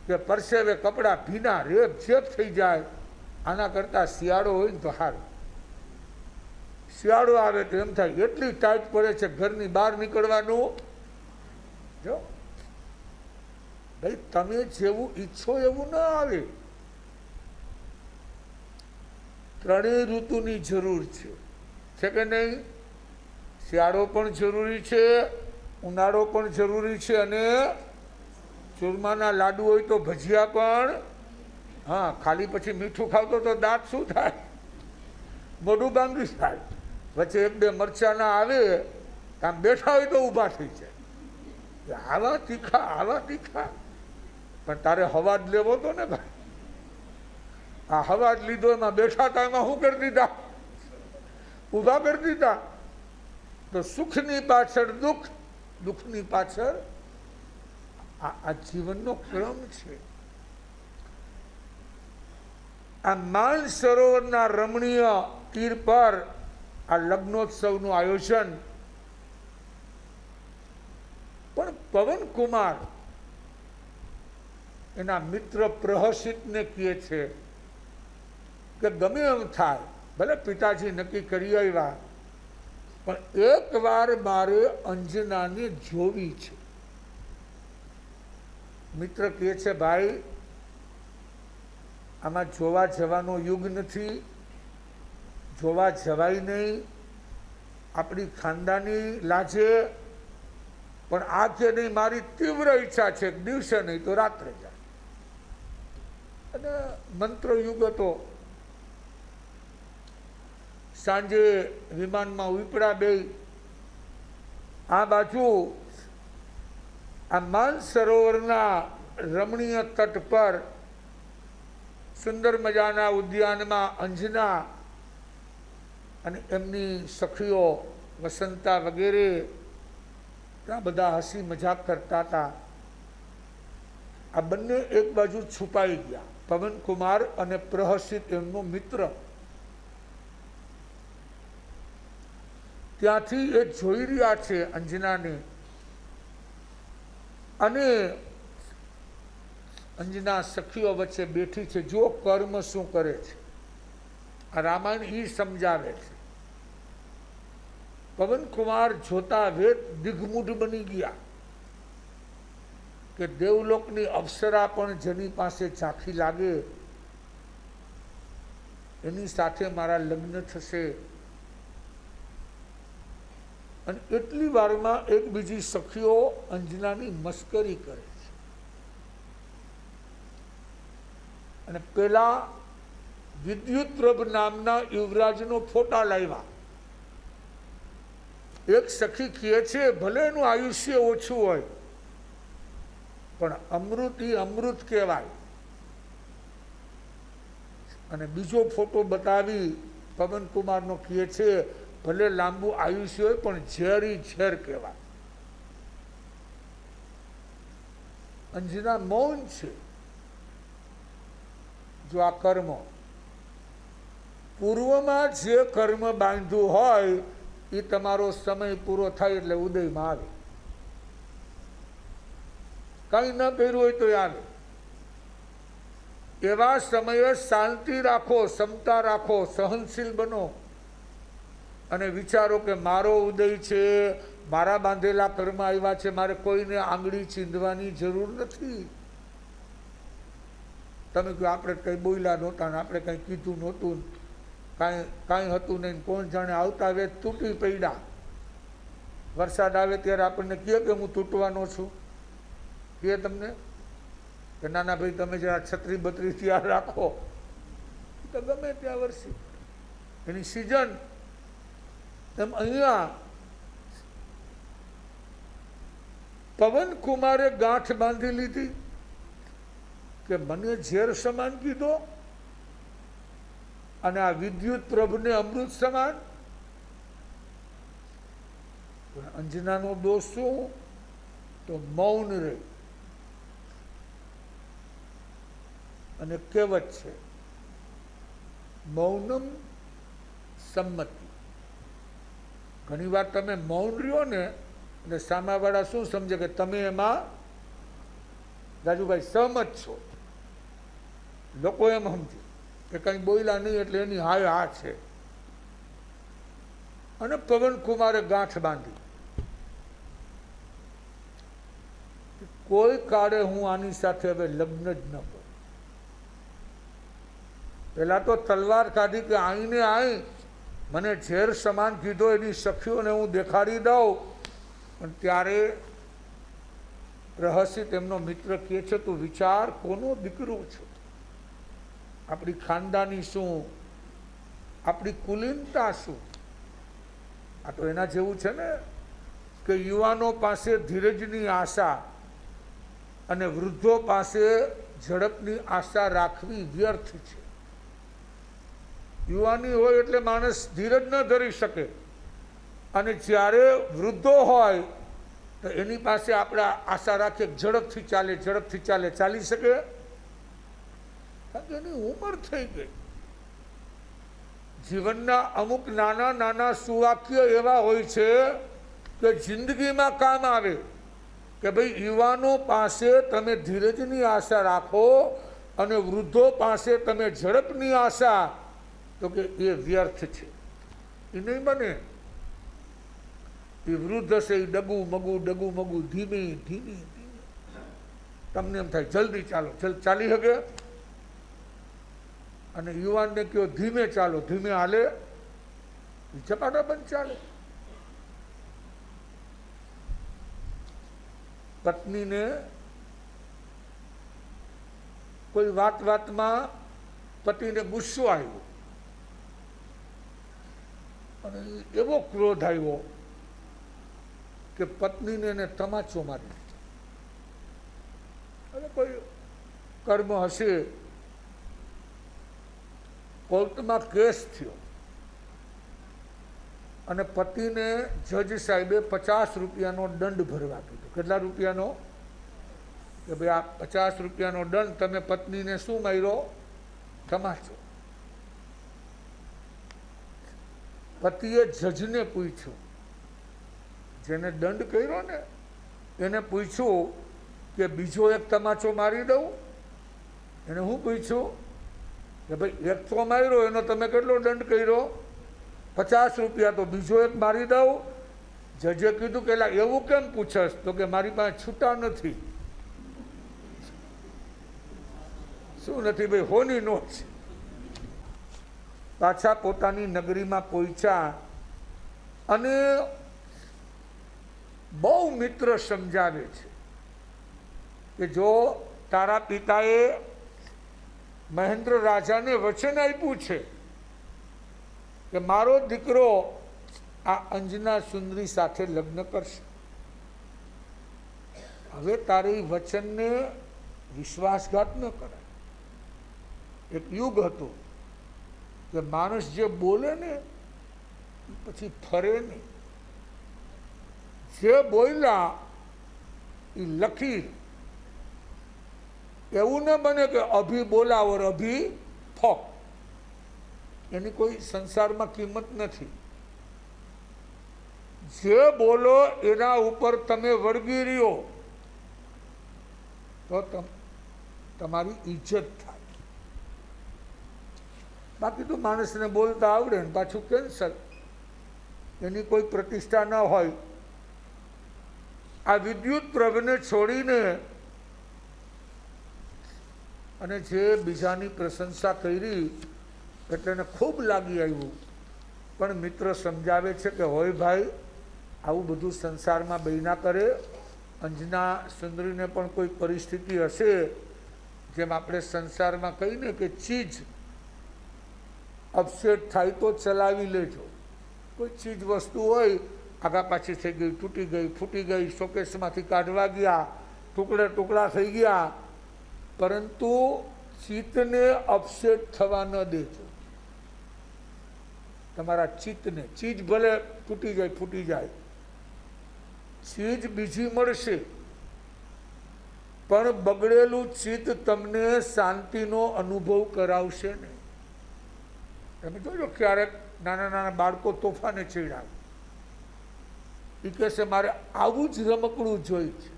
A: કે પરસેવે કપડાં ભીના રેપ ઝેપ થઈ જાય. આના કરતાં શિયાળો હોય ને તો સારું. શિયાળો આવે તો એમ થાય એટલી ટાઈટ પડે છે ઘરની બહાર નીકળવાનું. જો ભાઈ, તમે જેવું ઈચ્છો એવું ના આવે. ત્રણેય ઋતુની જરૂર છે કે નહીં? શિયાળો પણ જરૂરી છે, ઉનાળો પણ જરૂરી છે, અને ચૂરમાના લાડુ હોય તો ભજીયા પણ. હા, ખાલી પછી મીઠું ખાવતો તો દાંત શું થાય? મોઢું બાંધી થાય. વચ્ચે એક બે મરચાના આવે, આમ બેઠા હોય તો ઊભા થઈ જાય. આવા તીખા, આવા તીખા. પણ તારે હવા જ લેવો તો ને ભાઈ. આ હવા જ લીધો, એમાં બેઠા હતા, એમાં શું કરી દીધા? ઊભા કરી દીધા. તો સુખની પાછળ દુઃખ, દુઃખની પાછળ આ જીવનનો ક્રમ છે. આ માન સરોવરના રમણીય તીર પર આ લગ્નોત્સવનું આયોજન. પણ પવનકુમાર એના મિત્ર પ્રહસિતને કહે છે કે ગમે એમ થાય, ભલે પિતાજી નક્કી કરી આવ્યા, પણ એક વાર મારે અંજનાને જોવી છે. મિત્ર કહે છે ભાઈ, આમાં જોવા જવાનો યુગ નથી, જોવા જવાય નહીં, આપણી ખાનદાની લાજે. પણ આ કે નહીં, મારી તીવ્ર ઈચ્છા છે, દિવસે નહીં તો રાત્રે જાય. અને મંત્ર યુગ હતો. સાંજે વિમાનમાં ઉપડા બે, આ બાજુ આ માન સરોવરના રમણીય તટ પર સુંદર મજાના ઉદ્યાનમાં અંજના અને એમની સખીઓ વસંતા વગેરે ત્યાં બધા હસી મજાક કરતા હતા. આ બંને એક બાજુ છુપાઈ ગયા, પવનકુમાર અને પ્રહસિત એમનો મિત્ર. ત્યાંથી એ જોઈ રહ્યા છે અંજનાને, અને અંજના સખીઓ વચ્ચે બેઠી છે. જો કર્મ શું કરે છે, આ રામાયણ ઈ સમજાવે છે. પવનકુમાર જોતા વેદ દિગ્મૂઢ બની ગયા કે દેવલોકની અપ્સરા પણ જેની પાસે ઝાંખી લાગે એની સાથે મારા લગ્ન થશે. અને એટલી વારમાં એક બીજી સખીઓ અંજનાની મસ્કરી કરે છે. અને પેલા વિદ્યુતપ્રભ નામના યુવરાજનો ફોટા લાવ્યા. એક સખી કહે છે ભલે એનું આયુષ્ય ઓછું હોય, પણ અમૃત એ અમૃત કહેવાય. અને બીજો ફોટો બતાવી પવનકુમારનો કહે છે ભલે લાંબુ આયુષ્ય હોય પણ ઝેરી ઝેર કહેવાય. અંજના મૌન છે. જો આ કર્મ પૂર્વમાં જે કર્મ બાંધ્યું હોય એ તમારો સમય પૂરો થાય એટલે ઉદયમાં આવે. કંઈ ન કર્યું હોય તો આવે. એવા સમયે શાંતિ રાખો, ક્ષમતા રાખો, સહનશીલ બનો અને વિચારો કે મારો ઉદય છે, મારા બાંધેલા કર્મ આવ્યા છે, મારે કોઈને આંગળી ચીંધવાની જરૂર નથી. તમે કહો આપણે કંઈ બોલ્યા નહોતા ને આપણે કંઈ કીધું નહોતું, કાંઈ હતું નહીં, કોણ જાણે આવતા આવે તૂટી પડ્યા. વરસાદ આવે ત્યારે આપણને કહે કે હું તૂટવાનો છું, કહે તમને કે નાના ભાઈ તમે જરા છત્રી બત્રી તૈયાર રાખો, તો ગમે ત્યાં વરસી એની સિઝન. એમ અહીંયા પવન કુમારે ગાંઠ બાંધી લીધી કે મને ઝેર સમાન કીધો અને આ વિદ્યુત પ્રભને અમૃત સમાન. અંજનાનો દોષ શું? તો મૌન રહે. અને કહેવત છે મૌનમ સંમતિ. ઘણી વાર તમે મૌન રહ્યો ને એટલે સામાવાળા શું સમજે કે તમે એમાં રાજુભાઈ સહમત છો. લોકો એમ સમજે કે કંઈ બોલ્યા નહીં એટલે એની હાય હા છે. અને પવન કુમારે ગાંઠ બાંધી, કોઈ કાળે હું આની સાથે હવે લગ્ન જ ન કરું. પેલા તો તલવાર કાઢી કે આઈને આઈ મને ઝેર સમાન કીધો, એની સખીઓને હું દેખાડી દઉં. પણ ત્યારે રહસ્ય તેમનો મિત્ર કહે છે તું વિચાર કોનો દીકરો છે, આપણી ખાનદાની શું, આપણી કુલીનતા શું. આ તો એના જેવું છે ને કે યુવાનો પાસે ધીરજની આશા અને વૃદ્ધો પાસે ઝડપની આશા રાખવી વ્યર્થ છે. યુવાની હોય એટલે માણસ ધીરજ ન ધરી શકે, અને જ્યારે વૃદ્ધો હોય તો એની પાસે આપણે આશા રાખીએ ઝડપથી ચાલે, ઝડપથી ચાલે. ચાલી શકે? કારણ કે એની ઉંમર થઈ ગઈ. જીવનના અમુક નાના નાના સુવાક્ય એવા હોય છે કે જિંદગીમાં કામ આવે. કે ભાઈ યુવાનો પાસે તમે ધીરજની આશા રાખો અને વૃદ્ધો પાસે તમે ઝડપની આશા, તો કે એ વ્યર્થ છે, એ નહીં બને. એ વૃદ્ધ હશે એ ડગું મગું ધીમે ધીમે ધીમે. તમને એમ થાય જલ્દી ચાલો, ચાલી શકે. અને યુવાનને કહો ધીમે ચાલો, ધીમે હાલે, ઝપાટા બંધ ચાલે. પત્નીને કોઈ વાતમાં પતિને ગુસ્સો આવ્યો અને એવો ક્રોધ આવ્યો કે પત્નીને એને તમાચો મારી દીધો. અને કોઈ કર્મ હશે, કોર્ટમાં કેસ થયો અને પતિને જજ સાહેબે 50 રૂપિયાનો દંડ ભરવા કીધો. કેટલા રૂપિયાનો? કે ભાઈ આ 50 રૂપિયાનો દંડ, તમે પત્નીને શું માર્યો? તમાચો. પતિએ જજને પૂછ્યું, જેને દંડ કર્યો ને એને પૂછ્યું કે બીજો એક તમાચો મારી દઉં? એને હું પૂછ્યું કે ભાઈ એક તો માર્યો, એનો તમે કેટલો દંડ કર્યો? 50 રૂપિયા, તો બીજો એક મારી દઉં? જજે કીધું કે એવું કેમ પૂછસ? તો કે મારી પાસે છૂટા નથી. શું નથી ભાઈ? હોની નોટ છે. પાછા પોતાની નગરીમાં પહોંચ્યા અને બહુ મિત્ર સમજાવે છે કે જો તારા પિતાએ મહેન્દ્ર રાજાને વચન આપ્યું છે કે મારો દીકરો આ અંજના સુંદરી સાથે લગ્ન કરશે, હવે તારી વચનને વિશ્વાસઘાત ન કરાય. એક યુગ હતો કે માણસ જે બોલે ને પછી ફરે નહીં. જે બોલ્યા એ લખી એવું ન બને કે અભી બોલા ઓર અભી ફોક, એની કોઈ સંસારમાં કિંમત નથી. જે બોલો એના ઉપર તમે વળગી રહ્યો તો તમારી ઇજ્જત થાય. બાકી તો માણસને બોલતા આવડે ને પાછું કેન્સલ, એની કોઈ પ્રતિષ્ઠા ન હોય. આ વિદ્યુત પ્રભને છોડીને અને જે બીજાની પ્રશંસા કરી એટલે એને ખૂબ લાગી આવ્યું. પણ મિત્ર સમજાવે છે કે હોય ભાઈ, આવું બધું સંસારમાં બહેના કરે. અંજના સુંદરીને પણ કોઈ પરિસ્થિતિ હશે, જેમ આપણે સંસારમાં કહીને કે ચીજ અપસેટ થાય તો ચલાવી લેજો. કોઈ ચીજ વસ્તુ હોય આગા પાછી થઈ ગઈ, તૂટી ગઈ, ફૂટી ગઈ, શોકેસમાંથી કાઢવા ગયા, ટુકડા ટુકડા થઈ ગયા, પરંતુ ચિત્તને અપસેટ થવા ન દેજો. તમારા ચિત્તને, ચીજ ભલે તૂટી જાય, ફૂટી જાય, ચીજ બીજી મળશે, પણ બગડેલું ચિત્ત તમને શાંતિનો અનુભવ કરાવશે ને. તમે જોજો ક્યારેક નાના નાના બાળકો તોફાને ચીડાવે, એ કહે છે મારે આવું જ રમકડું જોઈ છે.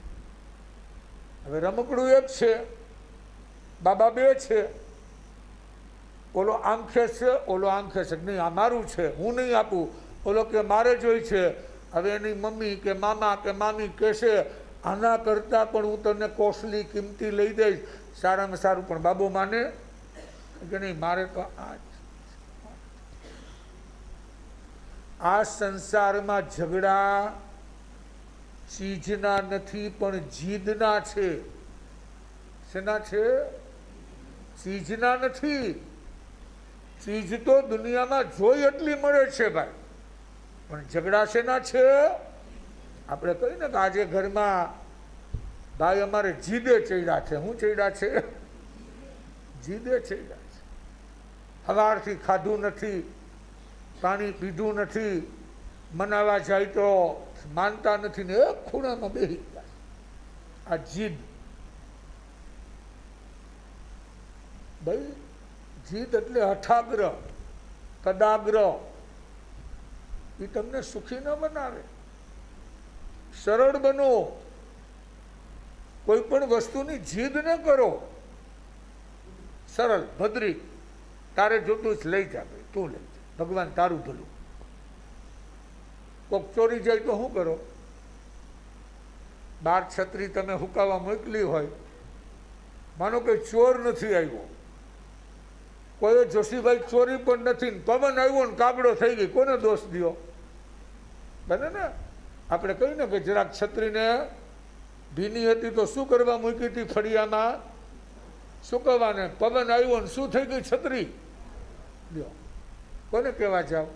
A: હવે રમકડું એક છે, બાબા બે છે, ઓલો આંખે છે, ઓલો આંખે છે, નહીં આ મારું છે, હું નહીં આપું. ઓલો કે મારે જોઈ છે. હવે એની મમ્મી કે મામા કે મામી કહેશે આના કરતાં પણ હું તને કોસ્ટલી કિંમતી લઈ દઈશ, સારામાં સારું. પણ બાબો માને કે નહીં, મારે તો આ સંસારમાં ઝઘડા ચીજના નથી પણ જીદના છે. શેના છે? ચીજના નથી. ચીજ તો દુનિયામાં જોઈ એટલી મળે છે ભાઈ, પણ ઝઘડા શેના છે? આપણે કહીએ ને કે આજે ઘરમાં ભાઈ અમારે જીદે ચડ્યા છે. શું ચડ્યા છે? જીદે ચડ્યા છે. સવારથી ખાધું નથી, પાણી પીધું નથી, મનાવા જાય તો માનતા નથી ને એક ખૂણામાં બેસી ગયા. આ જીદ. ભાઈ જીદ એટલે હઠાગ્રહ, તદાગ્રહ. એ તમને સુખી ન બનાવે. સરળ બનો, કોઈ પણ વસ્તુની જીદ ન કરો. સરળ, ભદ્રી, તારે જોતું જ લઈ જા ભાઈ, તું લઈ જા, ભગવાન તારું ભલું. કોક ચોરી જાય તો શું કરો? બાર છત્રી તમે હુકાવા મોકલી હોય, માનો કે ચોર નથી આવ્યો, કોઈ જોશીભાઈ ચોરી પણ નથી, પવન આવ્યો ને કાગડો થઈ ગઈ, કોને દોષ દો? બને ને? આપણે કહીને કે જરાક છત્રીને ભીની હતી તો શું કરવા મૂકી હતી? ફળિયામાં સુકવવાને. પવન આવ્યો ને શું થઈ ગઈ? છત્રી. લ્યો, કોને કહેવા જાઓ?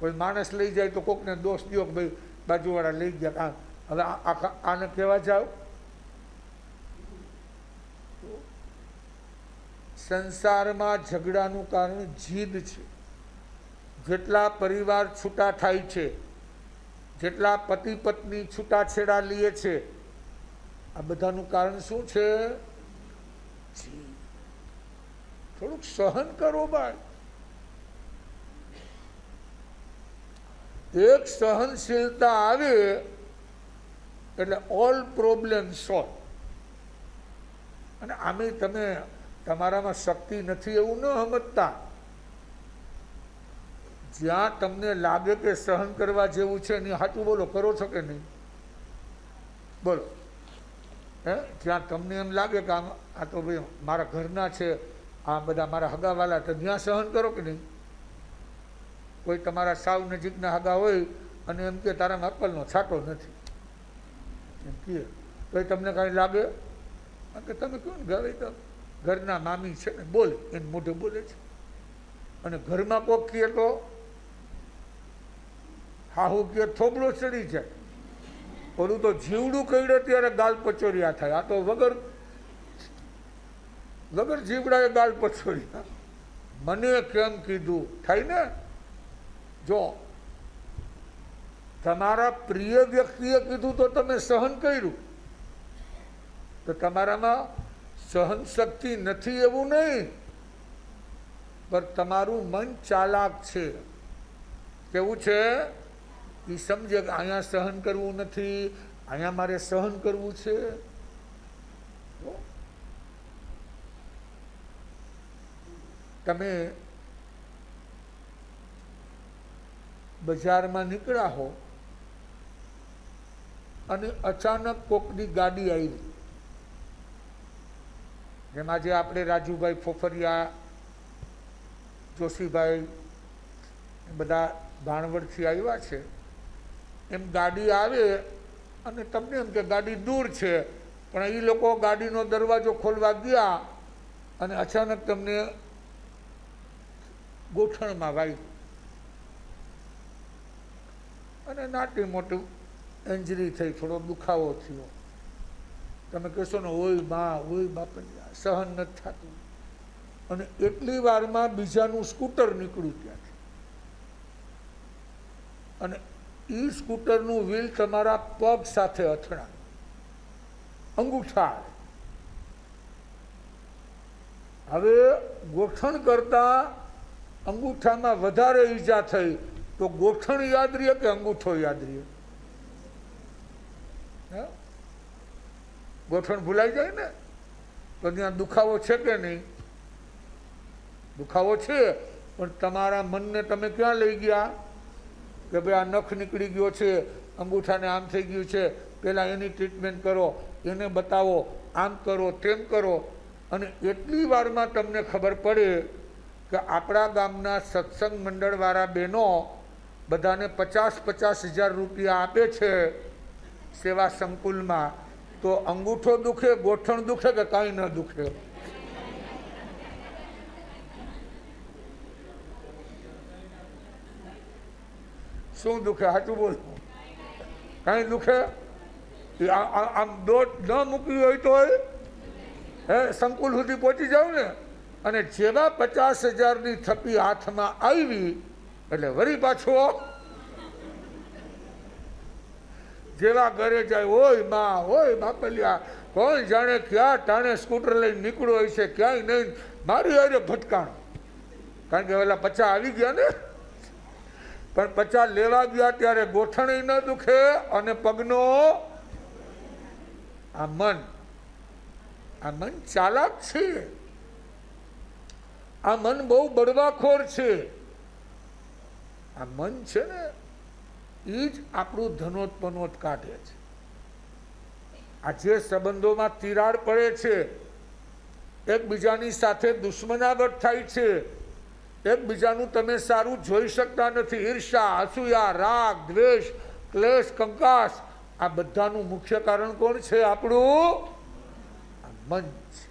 A: કોઈ માણસ લઈ જાય તો કોકને દોષ દો કે ભાઈ બાજુવાળા લઈ ગયા. હવે આને કહેવા જાઓ? સંસારમાં ઝઘડાનું કારણ જીદ છે. જેટલા પરિવાર છૂટા થાય છે, જેટલા પતિ પત્ની છૂટાછેડા લે છે, આ બધાનું કારણ શું છે? જીદ. થોડુંક સહન કરો ભાઈ. એક સહનશીલતા આવે એટલે ઓલ પ્રોબ્લેમ સોલ્વ. અને આમે તમે તમારામાં શક્તિ નથી એવું ન સમજતા. જ્યાં તમને લાગે કે સહન કરવા જેવું છે એની સાચું બોલો, કરો છો કે નહીં? બોલો. હે? જ્યાં તમને એમ લાગે કે આ તો ભાઈ મારા ઘરના છે, આ બધા મારા હગાવાલા, તો ત્યાં સહન કરો કે નહીં? કોઈ તમારા સાવ નજીકના હગા હોય અને એમ કે તારામાં અક્કલનો છાંટો નથી, એમ કહે તો તમને કાંઈ લાગે? કે તમે કહો ને ઘરે તો ઘરના મામી છે ને બોલે, એને મોઢે બોલે છે. અને ઘરમાં કોક કહે તો હાહુ કહે થોબડો ચડી જાય. ઓલું તો જીવડું કઈડે ત્યારે ગાલ પચોરિયા થાય. આ તો વગર જીવડાએ ગાલ પચોરિયા. મને કેમ કીધું થાય ને? જો તમારા પ્રિય વ્યક્તિએ કીધું તો તમે સહન કર્યું, તો તમારામાં સહન શક્તિ નથી એવું નહીં, પણ તમારું મન ચાલાક છે. કેવું છે? એ સમજે કે અહીંયા સહન કરવું નથી, અહીંયા મારે સહન કરવું છે. તમે બજારમાં નીકળ્યા હો અને અચાનક કોકની ગાડી આવી, જેમાં જે આપણે રાજુભાઈ ફોફરિયા, જોશીભાઈ બધા ભાણવડથી આવ્યા છે, એમ ગાડી આવે અને તમને એમ કે ગાડી દૂર છે, પણ એ લોકો ગાડીનો દરવાજો ખોલવા ગયા અને અચાનક તમને ગોઠણમાં વાગ્યું અને નાટી મોટું એન્જરી થઈ, થોડો દુખાવો થયો. તમે કહેશો ને ઓય બા, ઓય બાપા, સહન નથી થતું. અને એટલી વારમાં બીજાનું સ્કૂટર નીકળ્યું ત્યાંથી, અને એ સ્કૂટરનું વ્હીલ તમારા પગ સાથે અથડાય, અંગૂઠા. હવે ગોઠણ કરતા અંગૂઠામાં વધારે ઈજા થઈ, તો ગોઠણ યાદ રહે કે અંગૂઠો યાદ રહે? ગોઠણ ભૂલાઈ જાય ને, તો ત્યાં દુખાવો છે કે નહીં? દુખાવો છે, પણ તમારા મનને તમે ક્યાં લઈ ગયા કે ભાઈ આ નખ નીકળી ગયો છે, અંગૂઠાને આમ થઈ ગયું છે, પહેલાં એની ટ્રીટમેન્ટ કરો, એને બતાવો, આમ કરો, તેમ કરો. અને એટલી વારમાં તમને ખબર પડે કે આપણા ગામના સત્સંગ મંડળવાળા બહેનો બધાને 50,000 રૂપિયા આપે છે સેવા સંકુલમાં, તો અંગૂઠો દુખે, ગોઠણ દુખે કે કાંઈ ન દુખે? શું દુખે? સાચું બોલ. કાંઈ દુખે? આમ દોટ ન મૂકવી હોય તો હે સંકુલ સુધી પહોંચી જાવ ને, અને જેવા 50,000ની થપ્પી હાથમાં આવી એટલે વળી પાછો જેવા ઘરે જાય, ઓય માં, ઓય બાપલિયા, કોણ જાણે ક્યાં ટાણે સ્કૂટર લઈને નીકળ્યો હોય છે, ક્યાંય નહીં, મારી હારે ભટકાણ. કારણ કે ઓલા 50 આવી ગયા ને, પણ 50 લેવા ગયા ત્યારે ગોઠણ ન દુખે અને પગનો આ મન ચાલાક છે. આ મન બહુ બળવાખોર છે. આ મન છે ને, એ જ આપણું ધનોત્પનોત કાઢે છે. આ જે સંબંધોમાં તિરાડ પડે છે, એકબીજાની સાથે દુશ્મનાવટ થાય છે, એકબીજાનું તમે સારું જોઈ શકતા નથી, ઈર્ષા, અસૂયા, રાગ, દ્વેષ, ક્લેશ, કંકાસ, આ બધાનું મુખ્ય કારણ કોણ છે? આપણું મન છે.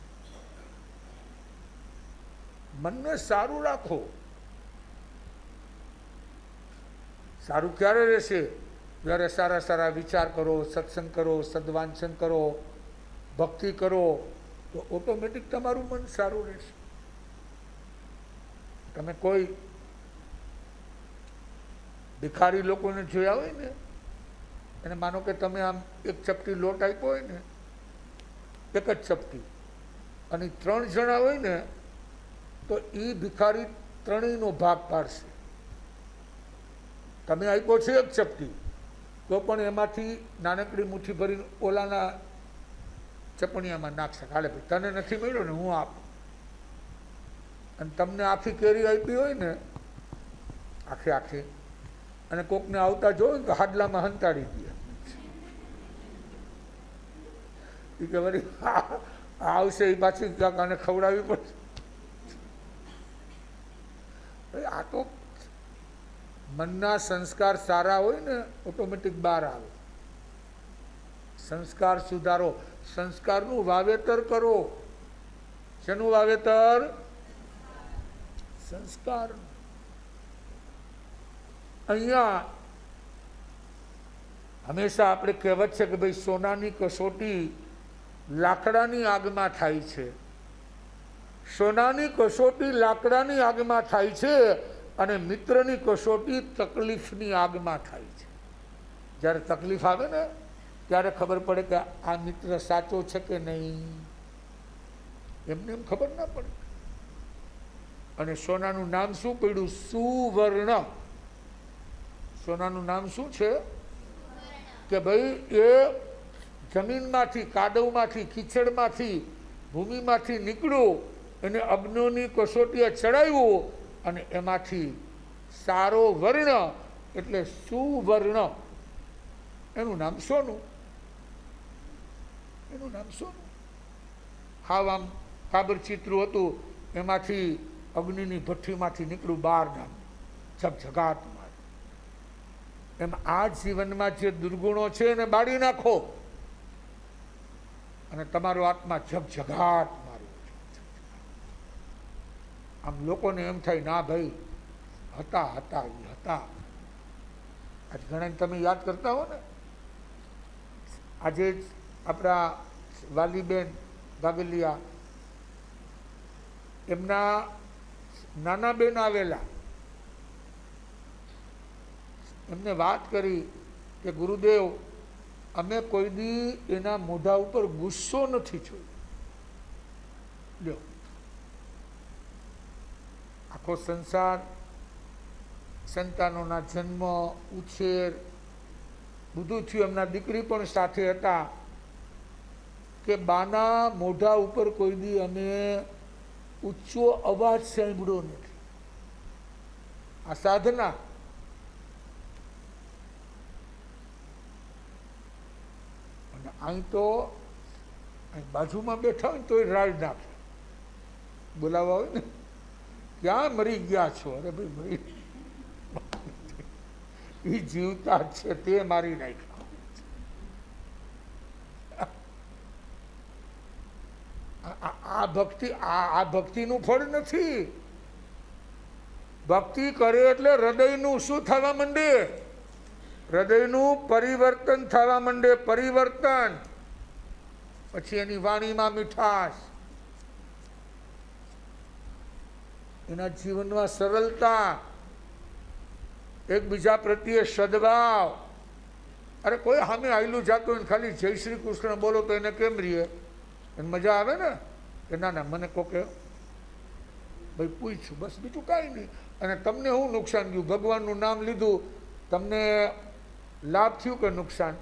A: મનને સારું રાખો. સારું ક્યારે રહેશે? જ્યારે સારા સારા વિચાર કરો, સત્સંગ કરો, સદવાંચન કરો, ભક્તિ કરો, તો ઓટોમેટિક તમારું મન સારું રહેશે. તમે કોઈ ભિખારી લોકોને જોયા હોય ને, એને માનો કે તમે આમ એક ચપટી લોટ આપ્યો હોય ને, એક જ ચપટી, અને 3 જણા હોય ને, તો એ ભિખારી ત્રણેયનો ભાગ પાડશે. તમે આપ્યો છે એક ચપટી, તો પણ એમાંથી નાનકડી મુઠ્ઠી ભરીને ઓલાના ચપણીયામાં નાખશે. હાલે ભાઈ, તને નથી મળ્યો ને, હું આપું. અને તમને આખી કેરી આપી હોય ને, આખી, અને કોકને આવતા જોયું ને તો હાડલામાં હંતાડી દે. એ કે વળી આવશે, એ પાછી કાકાને ખવડાવવી પડશે. આ તો મનના સંસ્કાર સારા હોય ને, ઓટોમેટિક બહાર આવે. સંસ્કાર સુધારો, સંસ્કારનું વાવેતર કરો. શેનું વાવેતર? સંસ્કાર. અહીંયા હંમેશા આપણે કહેવત છે કે ભાઈ સોનાની કસોટી લાકડાની આગમાં થાય છે. સોનાની કસોટી લાકડાની આગમાં થાય છે, અને મિત્રની કસોટી તકલીફની આગમાં થાય છે. જ્યારે તકલીફ આવે ને, ત્યારે ખબર પડે કે આ મિત્ર સાચો છે કે નહીં. એમને એમ ખબર ના પડે. અને સોનાનું નામ શું પડ્યું? સુવર્ણ. સોનાનું નામ શું છે? કે ભાઈ એ જમીનમાંથી, કાદવમાંથી, કીચડમાંથી, ભૂમિમાંથી નીકળ્યું, એને અગ્નિની કસોટીએ ચડાવ્યું અને એમાંથી સારો વર્ણ એટલે સુવર્ણ, એનું નામ સોનું. એનું નામ સોનું. હાવ આમ કાબરચિત્રું હતું, એમાંથી અગ્નિની ભઠ્ઠીમાંથી નીકળ્યું બહાર નામ ઝગઝગાટ. એમ આ જીવનમાં જે દુર્ગુણો છે એને બાળી નાખો અને તમારો આત્મા ઝગઝગાટ માર્યો. આમ લોકોને એમ થાય ના ભાઈ હતા હતા એ હતા. આજ ઘણા તમે યાદ કરતા હો ને, આજે જ આપણા વાલીબેન બાગલિયા, એમના નાના બેન આવેલા, એમને વાત કરી કે ગુરુદેવ અમે કોઈ દી એના મોઢા ઉપર ગુસ્સો નથી જોયો. લ્યો, આખો સંસાર, સંતાનોના જન્મ, ઉછેર બધું થયું. એમના દીકરી પણ સાથે હતા કે બાના મોઢા ઉપર કોઈ દી અમે ઊંચો અવાજ સાંભળ્યો નથી. આ સાધના. અહીં તો બાજુમાં બેઠા હોય ને તોય રાડ નાખે, બોલાવા હોય ને, ક્યાં મરી ગયા છો? અરે ભાઈ મરી, એ જીવતા છે તે મારી નાખ્યા. આ ભક્તિ, આ ભક્તિનું ફળ નથી. ભક્તિ કરે એટલે હૃદયનું શું થવા માંડે? હૃદયનું પરિવર્તન થવા માંડે. પરિવર્તન પછી એની વાણીમાં મીઠાશ, એના જીવનમાં સરળતા, એકબીજા પ્રત્યે સદભાવ. અરે કોઈ સામે આવેલું જાતું હોય ખાલી જય શ્રી કૃષ્ણ બોલો તો એને કેમ રહીએ? એને મજા આવે ને કે ના ના મને કોકે ભાઈ પૂછ્યું, બસ બીજું કાંઈ નહીં. અને તમને શું નુકસાન ગયું? ભગવાનનું નામ લીધું, તમને લાભ થયું કે નુકસાન?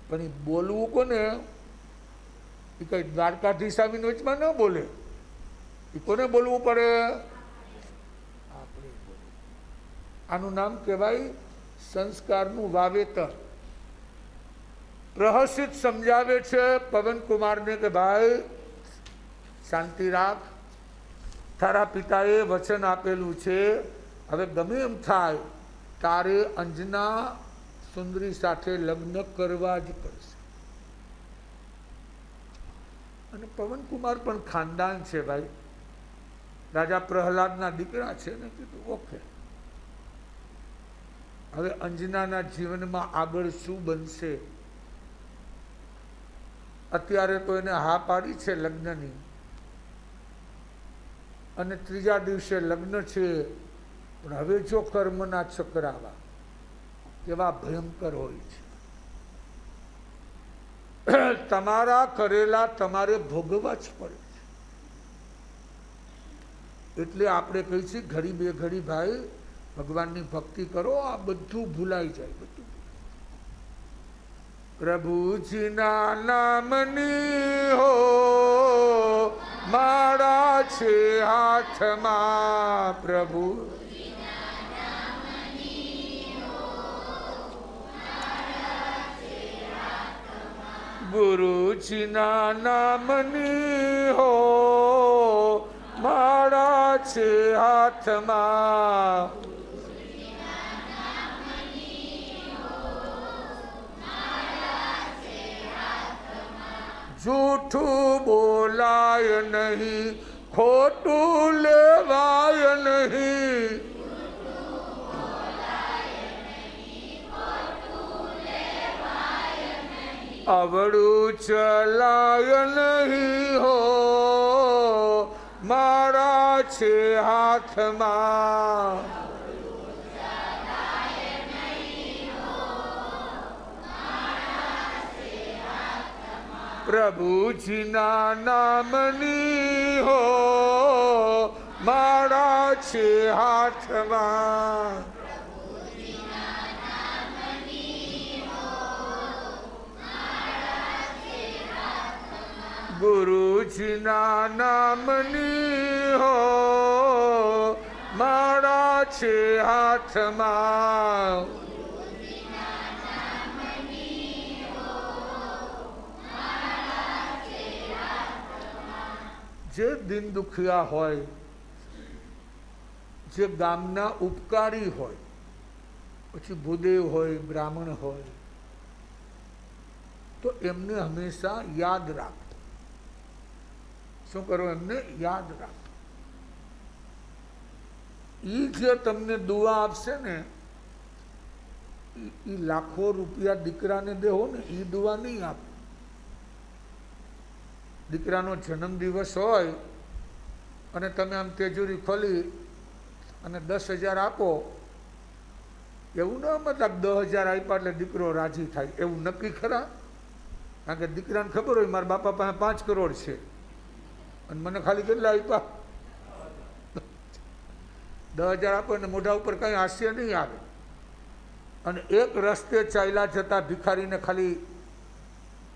A: પણ એ બોલવું કોને? એ કઈ દ્વારકાધીશ આવીને વચમાં ન બોલે. એ કોને બોલવું પડે? આપણે બોલવું. આનું નામ કહેવાય સંસ્કારનું વાવેતર. પ્રહસિત સમજાવે છે પવનકુમારને કે ભાઈ શાંતિ રાખ, તારા પિતાએ વચન આપેલું છે, હવે ગમે એમ થાય તારે અંજના સુંદરી સાથે લગ્ન કરવા જ પડશે. અને પવનકુમાર પણ ખાનદાન છે ભાઈ, રાજા પ્રહલાદના દીકરા છે ને. કીધું ઓકે. હવે અંજનાના જીવનમાં આગળ શું બનશે? અત્યારે તો એને હા પાડી છે લગ્નની, અને ત્રીજા દિવસે લગ્ન છે. પણ હવે જો કર્મના ચક્રાવા કેવા ભયંકર હોય છે, તમારા કરેલા તમારે ભોગવવા જ પડે છે. એટલે આપણે કહીએ છીએ ઘડી બે ઘડી ભાઈ ભગવાનની ભક્તિ કરો, આ બધું ભૂલાઈ જાય. બધું પ્રભુજીના નામની હો માળા છે હાથમાં, પ્રભુ ગુરુજીના નામની હો માળા છે હાથમાં. જૂઠું બોલાય નહીં, ખોટું લેવાય નહીં, અવળું ચલાય નહીં હો મારા છે હાથમાં. પ્રભુજીના નામની હો માળા છે હાથમાં, ગુરુજીના નામની હો માળા છે હાથમાં, જે દિન દુખિયા હોય, જે ગામના ઉપકારી હોય, પછી ભૂદેવ હોય, બ્રાહ્મણ હોય, તો એમને હંમેશા યાદ રાખો. શું કરો? એમને યાદ રાખો. એ જે તમને દુઆ આપશે ને, એ લાખો રૂપિયા દીકરાને દેવો ને, એ દુઆ નહીં આપે. દીકરાનો જન્મદિવસ હોય અને તમે આમ તેજુરી ખોલી અને 10,000 આપો, એવું ન મતલબ 10,000 આપ્યા એટલે દીકરો રાજી થાય, એવું નક્કી ખરા? કારણ કે દીકરાને ખબર હોય મારા બાપા પાસે 5 કરોડ છે અને મને ખાલી કેટલા આપ્યા? 10,000 આપો ને મોઢા ઉપર કાંઈ હાસ્ય નહીં આવે. અને એક રસ્તે ચાલ્યા જતા ભિખારીને ખાલી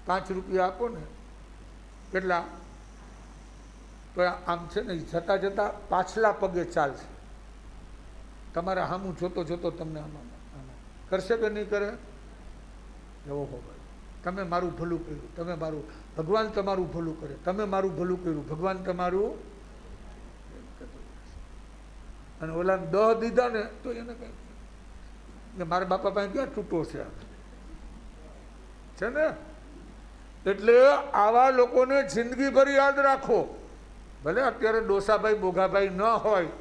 A: 5 રૂપિયા આપો ને, કેટલા? તો આમ છે ને, જતા જતા પાછલા પગે ચાલશે. તમારા સામું જોતો જોતો તમને આમાં કરશે કે નહીં કરે? એવો હો ભાઈ, તમે મારું ભલું કર્યું, તમે મારું, ભગવાન તમારું ભલું કરે, તમે મારું ભલું કર્યું, ભગવાન તમારું. અને ઓલા 10 દીધા ને તો એને કઈ મારા બાપા પાસે ક્યાં તૂટો છે ને. એટલે આવા લોકોને જિંદગીભર યાદ રાખો. ભલે અત્યારે ડોસાભાઈ બોઘાભાઈ ન હોય,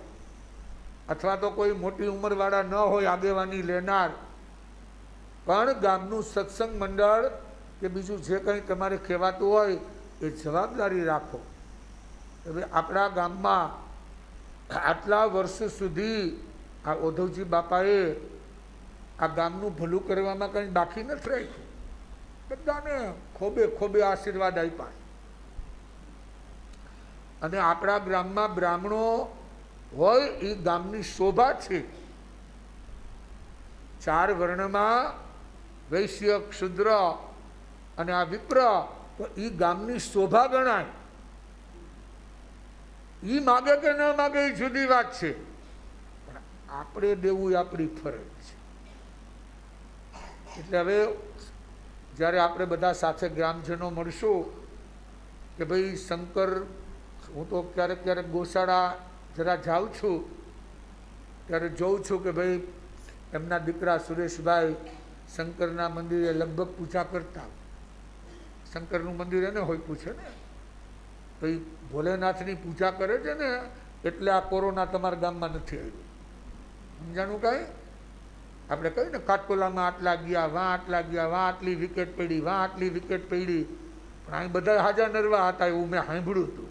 A: અથવા તો કોઈ મોટી ઉંમરવાળા ન હોય આગેવાની લેનાર, પણ ગામનું સત્સંગ મંડળ કે બીજું જે કંઈ તમારે કહેવાતું હોય એ જવાબદારી રાખો. હવે આપણા ગામમાં આટલા વર્ષો સુધી આ ઓધવજી બાપાએ આ ગામનું ભલું કરવામાં કંઈ બાકી નથી રાખ્યું. બધાને ખોબે ખોબે આશીર્વાદ આપ્યા. અને આપણા ગ્રામમાં બ્રાહ્મણો હોય એ ગામની શોભા છે. 4 વર્ણમાં વૈશ્ય, ક્ષુદ્ર અને આ વિપ્ર, તો એ ગામની શોભા ગણાય. એ માગે કે ન માગે એ જુદી વાત છે, પણ આપણે દેવું એ આપણી ફરજ છે. એટલે હવે જ્યારે આપણે બધા સાથે ગ્રામજનો મળશું કે ભાઈ શંકર, હું તો ક્યારેક ક્યારેક ગોશાળા જરા જાઉં છું ત્યારે જોઉં છું કે ભાઈ એમના દીકરા સુરેશભાઈ શંકરના મંદિરે લગભગ પૂજા કરતા. શંકરનું મંદિર એને હોય પૂછે ને, ભાઈ ભોલેનાથની પૂજા કરે છે ને, એટલે આ કોરોના તમારા ગામમાં નથી આવ્યું. સમજાણું કાંઈ? આપણે કહ્યું ને કાટકોલામાં આટલા ગયા, વાં આટલા ગયા, વાં આટલી વિકેટ પડી, વાં આટલી વિકેટ પડી, પણ અહીં બધા હાજા નરવા હતા એવું મેં સાંભળ્યું હતું.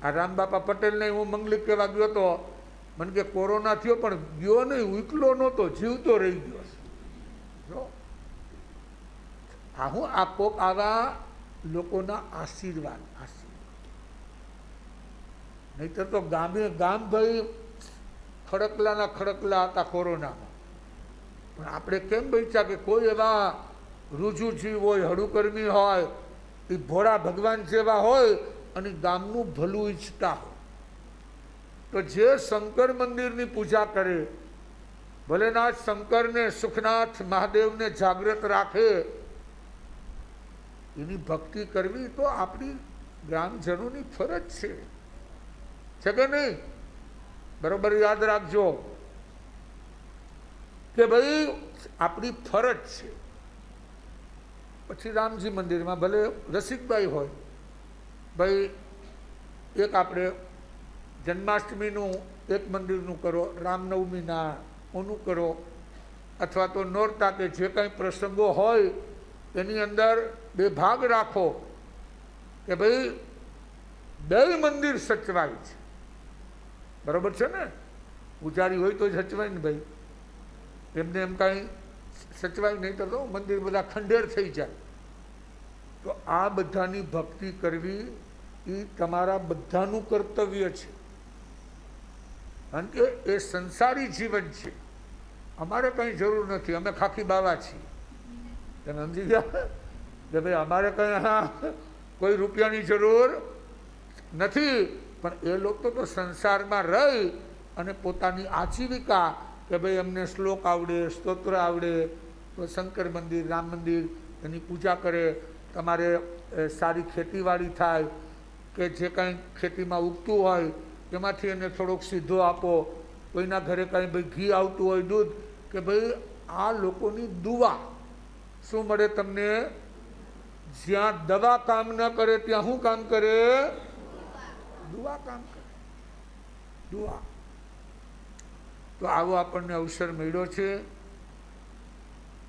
A: આ રામબાપા પટેલને હું મંગલિક કહેવા ગયો હતો, મને કે કોરોના થયો પણ ગયો નહીં, ઉકલો નહોતો, જીવતો રહી ગયો. આ હું આ કોક આવા લોકોના આશીર્વાદ. નહીતર તો ગામે ગામ ભાઈ ખડકલાના ખડકલા હતા કોરોનામાં. પણ આપણે કેમ બચ્યા કે કોઈ એવા રુજુજીવ હોય, હડુકર્મી હોય, એ ભોળા ભગવાન જેવા હોય અને ગામનું ભલું ઈચ્છતા હોય. તો જે શંકર મંદિરની પૂજા કરે, ભોલેનાથ શંકરને, સુખનાથ મહાદેવને જાગૃત રાખે, એની ભક્તિ કરવી તો આપણી ગ્રામજનોની ફરજ છે કે નહીં? બરોબર યાદ રાખજો કે ભાઈ આપણી ફરજ છે. પછી રામજી મંદિરમાં ભલે રસિકભાઈ હોય, ભાઈ એક આપણે જન્માષ્ટમીનું એક મંદિરનું કરો, રામનવમીના ઓનું કરો, અથવા તો નોરતા કે જે કંઈ પ્રસંગો હોય એની અંદર 2 ભાગ રાખો કે ભાઈ 2 મંદિર સચવાય છે. બરાબર છે ને? પૂજારી હોય તો જ સચવાય ને ભાઈ, એમને એમ કાંઈ સચવાય નહીં તો મંદિર બધા ખંડેર થઈ જાય. તો આ બધાની ભક્તિ કરવી એ તમારા બધાનું કર્તવ્ય છે, કારણ કે એ સંસારી જીવન છે. અમારે કંઈ જરૂર નથી, અમે ખાખી બાવા છીએ. તમે સમજી ગયા કે ભાઈ અમારે કંઈ કોઈ રૂપિયાની જરૂર નથી. પણ એ લોકો તો સંસારમાં રહી અને પોતાની આજીવિકા, કે ભાઈ અમને શ્લોક આવડે, સ્તોત્ર આવડે, તો શંકર મંદિર, રામ મંદિર એની પૂજા કરે. તમારે સારી ખેતીવાડી થાય, કે જે કાંઈ ખેતીમાં ઉગતું હોય એમાંથી એને થોડોક સીધો આપો. કોઈના ઘરે કાંઈ ભાઈ ઘી આવતું હોય, દૂધ, કે ભાઈ આ લોકોની દુઆ શું મળે તમને? જ્યાં દવા કામ ન કરે ત્યાં શું કામ કરે? દુઆ કામ કરે. દુઆ. તો આવો આપણને અવસર મળ્યો છે.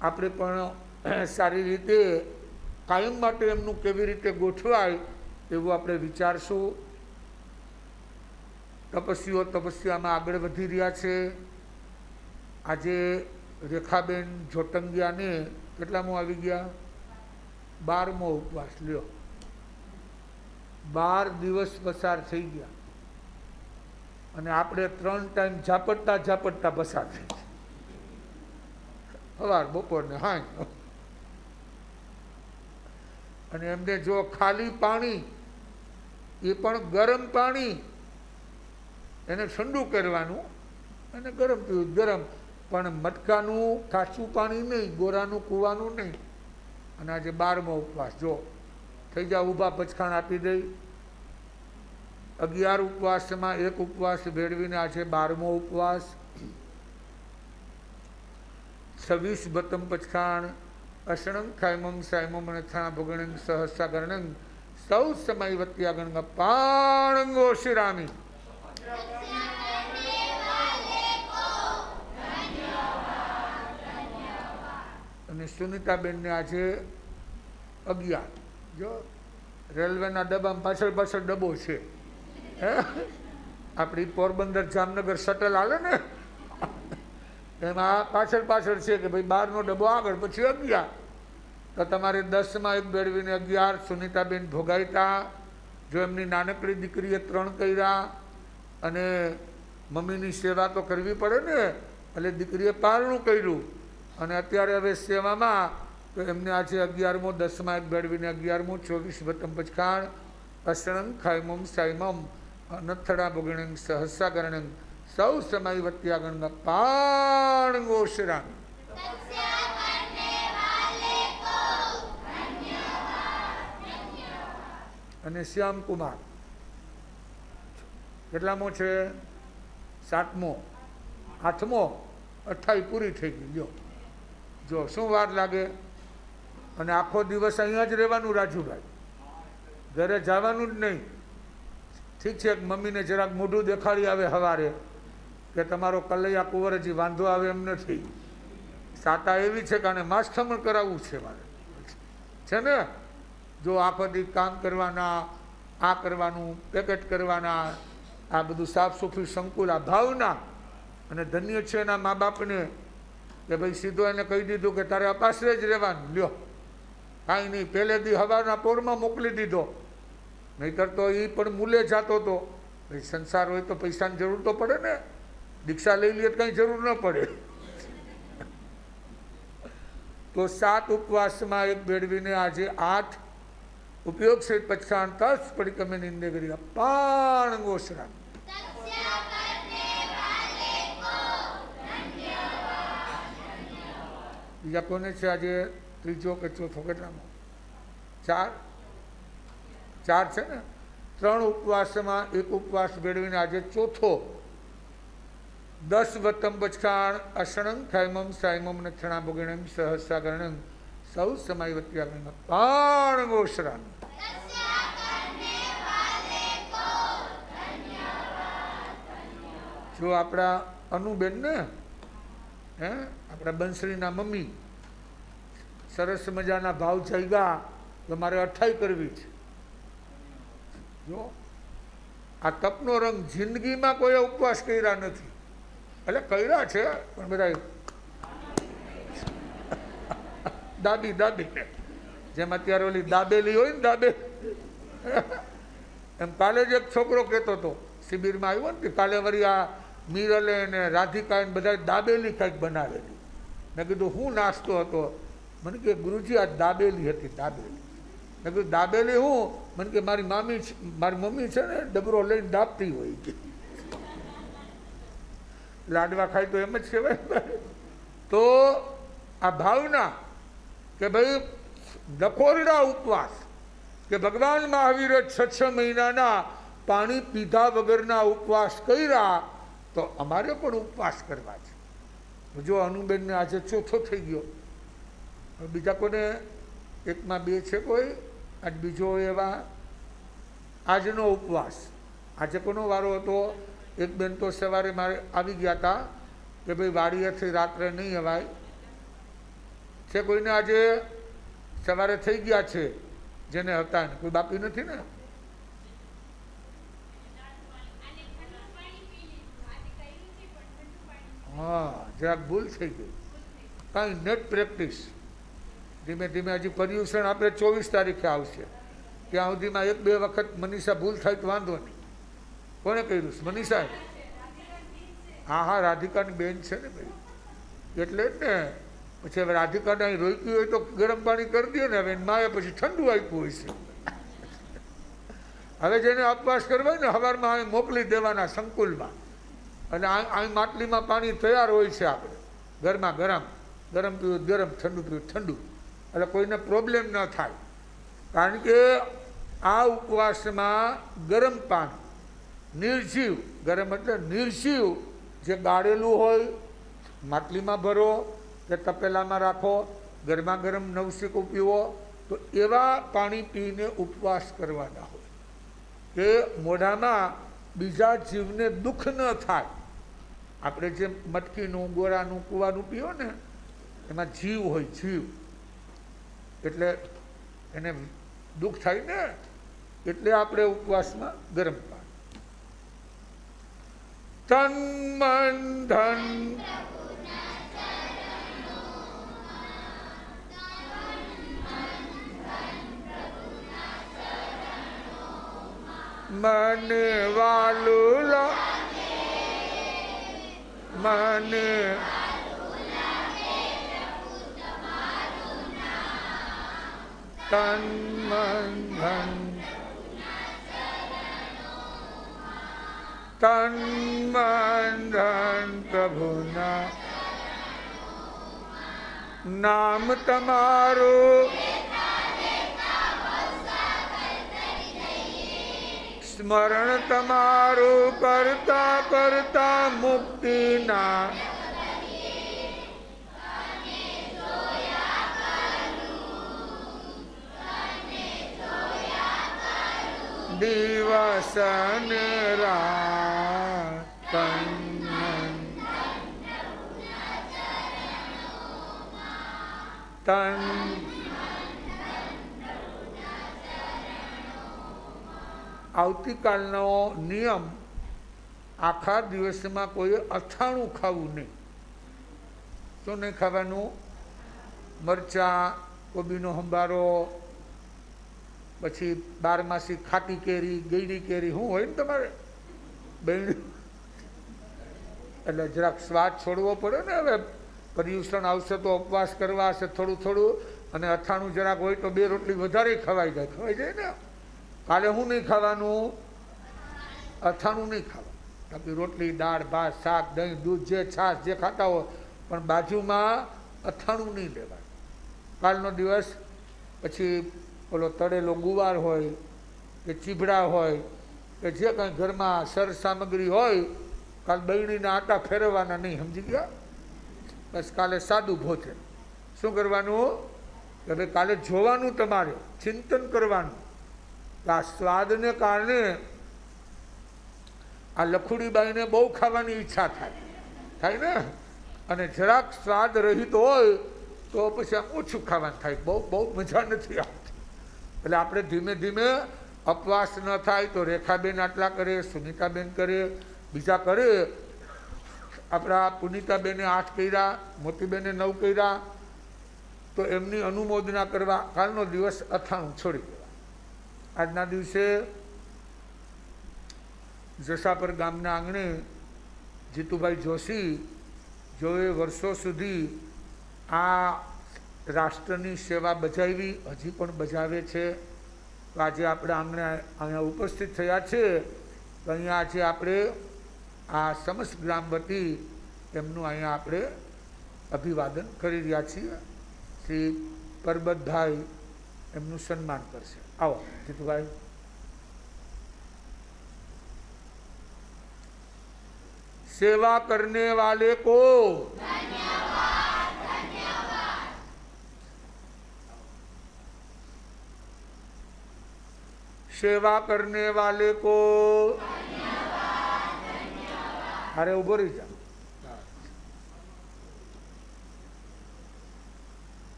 A: આપણે પણ સારી રીતે કાયમ માટે એમનું કેવી રીતે ગોઠવાય એવું આપણે વિચારશું. તપસ્વીઓ તપસ્યામાં આગળ વધી રહ્યા છે. આજે રેખાબેન જોટંગિયાને કેટલામો આવી ગયા? 12મો ઉપવાસ. લ્યો, 12 દિવસ પસાર થઈ ગયા અને આપણે 3 ટાઈમ ઝાપટતા ઝાપટતા પસાર થઈ ગયા. સવાર, બપોર ને સાંજ. અને એમને જો ખાલી પાણી, એ પણ ગરમ પાણી, એને ઠંડુ કરવાનું અને ગરમ પીવું. ગરમ પણ મટકાનું કાચું પાણી નહીં, ગોરાનું કૂવાનું નહીં. અને આજે 12મો ઉપવાસ. જો થઈ જાવ ઊભા, પચખાણ આપી દઈ. 11 ઉપવાસમાં એક ઉપવાસ ભેળવીને આજે 12મો ઉપવાસ. 26 બતમ પચખાણ. અષણં ખાયમમ સાયમમ નથાણા ભગણં સહસ્રાગણં સૌ સમય વત્યાગણ પાણંગો શિરામી. અને સુનિતાબેનને આજે 11. જો રેલવેના ડબ્બામાં પાછળ પાછળ ડબ્બો છે. આપણી પોરબંદર જામનગર શટલ હાલે ને, એમાં પાછળ પાછળ છે કે ભાઈ 12નો ડબ્બો આગળ, પછી 11. તો તમારે 10માં એક બેળવીને 11. સુનિતાબેન ભોગાઈતા. જો એમની નાનકડી દીકરીએ 3 કર્યા અને મમ્મીની સેવા તો કરવી પડે ને, એટલે દીકરીએ પારણું કર્યું અને અત્યારે હવે સેવામાં. તો એમને આજે 11મો, 10માં એક બેળવીને 11મો. 24 બતમ પચખાણ. અષણં ખાયમમ સાયમમ નથડા ભગણં સહસ્રાગણં સૌ સમય વત્યાગણ પાણંગો શિરામી. અને શ્યામકુમાર કેટલામો છે? 7મો. 8મો. 28 પૂરી થઈ ગઈ. જો શું વાર લાગે? અને આખો દિવસ અહીંયા જ રહેવાનું રાજુભાઈ, ઘરે જવાનું જ નહીં. ઠીક છે, મમ્મીને જરાક મોઢું દેખાડી આવે સવારે કે તમારો કલૈયા કુંવર હજી વાંધો આવે એમ નથી. સાતા એવી છે કે આને માસ્થમણ કરાવવું છે મારે, છે ને. જો આખો દી કામ કરવાના, આ કરવાનું, પેકેટ કરવાના, આ બધું સાફ સુફી સંકુલ, આ ભાવના. અને ધન્ય છે એના મા બાપને કે ભાઈ સીધો એને કહી દીધું કે તારે અપાસરે જ રહેવાનું. લ્યો, કાંઈ નહીં, પહેલેથી હવાના પોરમાં મોકલી દીધો. નહીંતર તો એ પણ મૂલે જતો હતો. ભાઈ સંસાર હોય તો પૈસાની જરૂર તો પડે ને. દીક્ષા લઈ લઈએ તો કંઈ જરૂર ન પડે. તો 7 ઉપવાસમાં એક બેળવીને આજે 8 ઉપયોગ સહિત પચખાણ. તસ પડી તમે નિંદે કરી પાણંગો શ્રામ. બીજા કોને છે આજે? 3જો કે 4થો? કેટલામાં? 4 છે ને. 3 ઉપવાસમાં એક ઉપવાસ ભેળવીને આજે 4થો. 10 વતમ પચખાણ. અષણં ખાયમમ સાયમમ નથણા ભગણં સહસ્રાગણં સૌ સમય વત્યાગણ પાણંગો શ્રામ. જો આપણા અનુબેન ને, આપણા બંસરીના મમ્મી, સરસ મજાના ભાવ જાગ્યા તો મારે 28 કરવી છે. જો આ તપનો રંગ જિંદગીમાં કોઈ ઉપવાસ કર્યા નથી. એટલે કર્યા છે પણ બધા દાબી જેમ અત્યારે ઓલી દાબેલી હોય ને દાબેલી એમ કાલે જ એક છોકરો કહેતો હતો શિબિરમાં આવ્યો ને કાલે વળી આ મીરલે ને રાધિકા ને બધા દાબેલી કંઈક બનાવેલી. મેં કીધું હું નાસ્તો હતો? મને કે ગુરુજી આ દાબેલી હતી દાબેલી. મેં કીધું દાબેલી હું? મને કે મારી મમ્મી છે ને ડબરો લઈને દાબતી હોય છે. લાડવા ખાય તો એમ જ કહેવાય. તો આ ભાવના કે ભાઈ ડકોરડા ઉપવાસ કે ભગવાન મહાવીરે 6 મહિનાના પાણી પીધા વગરના ઉપવાસ કર્યા તો અમારે પણ ઉપવાસ કરવા છે. જો અનુબેનને આજે ચોથો થઈ ગયો. બીજા કોને એકમાં 2 છે કોઈ આજ બીજો એવા આજનો ઉપવાસ. આજે કોનો વારો હતો? એક બેન તો સવારે મારે આવી ગયા હતા કે ભાઈ વાડીએથી રાત્રે નહીં અવાય છે. કોઈને આજે સવારે થઈ ગયા છે જેને હતા ને કોઈ બાકી નથી ને? હા જરાક ભૂલ થઈ ગઈ. કાંઈ નેટ પ્રેક્ટિસ ધીમે ધીમે હજી પર્યુષણ આપણે 24 તારીખે આવશે ત્યાં સુધીમાં 1-2 વખત મનીષા ભૂલ થાય તો વાંધો નહીં. કોને કર્યું? મનીષા. હા હા રાધિકાની બેન છે ને ભાઈ એટલે જ ને. પછી હવે રાધિકાને અહીં રોક્યું હોય તો ગરમ પાણી કરી દે ને. હવે માએ પછી ઠંડુ આપ્યું હોય છે. હવે જેને ઉપવાસ કરવા ને સવારમાં અહીં મોકલી દેવાના સંકુલમાં અને અહીં માટલીમાં પાણી તૈયાર હોય છે. આપણે ઘરમાં ગરમ ગરમ પીવું ગરમ, ઠંડુ પીવું ઠંડુ, એટલે કોઈને પ્રોબ્લેમ ન થાય. કારણ કે આ ઉપવાસમાં ગરમ પાણી નિર્જીવ, ગરમ એટલે નિર્જીવ જે ગાળેલું હોય માટલીમાં ભરો કે તપેલામાં રાખો, ગરમા ગરમ નવશીકો પીવો, તો એવા પાણી પીને ઉપવાસ કરવાના હોય કે મોઢામાં બીજા જીવને દુઃખ ન થાય. આપણે જે મટકીનું ગોરાનું કૂવાનું પીવો ને એમાં જીવ હોય, જીવ એટલે એને દુઃખ થાય ને, એટલે આપણે ઉપવાસમાં ગરમ પાણી. તન મન ધન મને વાલું મને તન મન ધન તન મન ધન પ્રભુના નામ તમારું સ્મરણ તમારું કરતા કરતા મુક્તિના દિવસ ને રાત. તન આવતીકાલનો નિયમ, આખા દિવસમાં કોઈએ અથાણું ખાવું નહીં. શું નહીં ખાવાનું? મરચાં, કોબીનો સંભારો, પછી 12માસી ખાટી કેરી, ગઈડી કેરી, શું હોય ને તમારે બહેન, એટલે જરાક સ્વાદ છોડવો પડે ને. હવે પર્યુષણ આવશે તો ઉપવાસ કરવા હશે થોડું થોડું, અને અથાણું જરાક હોય તો 2 રોટલી વધારે ખવાઈ જાય ને. કાલે હું નહીં ખાવાનું? અથાણું નહીં ખાવાનું. બાકી રોટલી, દાળ, ભાત, શાક, દહીં, દૂધ, જે છાશ જે ખાતા હોય, પણ બાજુમાં અથાણું નહીં લેવાનું. કાલનો દિવસ પછી ઓલો તળેલો ગુવાર હોય કે ચીભડા હોય કે જે કંઈ ઘરમાં સર સામગ્રી હોય, કાલ બૈણીના આટા ફેરવવાના નહીં. સમજી ગયા? બસ કાલે સાદું ભોજન. શું કરવાનું? કે ભાઈ કાલે જોવાનું, તમારે ચિંતન કરવાનું. આ સ્વાદને કારણે આ લખુડીબાઈને બહુ ખાવાની ઈચ્છા થાય ને, અને જરાક સ્વાદ રહિત હોય તો પછી આમ ઓછું ખાવાનું થાય. બહુ મજા નથી આવતી. એટલે આપણે ધીમે ધીમે અપવાસ ન થાય તો રેખાબેન આટલા કરે, સુનિતાબેન કરે, બીજા કરે. આપણા પુનિતાબેને 8 કર્યા, મોતીબેને 9 કર્યા, તો એમની અનુમોદના કરવા કાલનો દિવસ અથાણું છોડી દેવા. આજના દિવસે જસાપર ગામના આંગણે જીતુભાઈ જોશી જોએ વર્ષો સુધી આ રાષ્ટ્રની સેવા બજાવી, હજી પણ બજાવે છે. તો આજે આપણે આંગણે અહીંયા ઉપસ્થિત થયા છે. તો અહીંયા આજે આપણે આ સમસ્ત ગ્રામ વતી એમનું અહીંયા આપણે અભિવાદન કરી રહ્યા છીએ. શ્રી પરબતભાઈ એમનું સન્માન કરશે. આવો જીતુભાઈ. सेवा करने वाले को धन्यवाद, धन्यवाद। सेवा करने वाले को धन्यवाद, धन्यवाद। अरे उभो रही जा.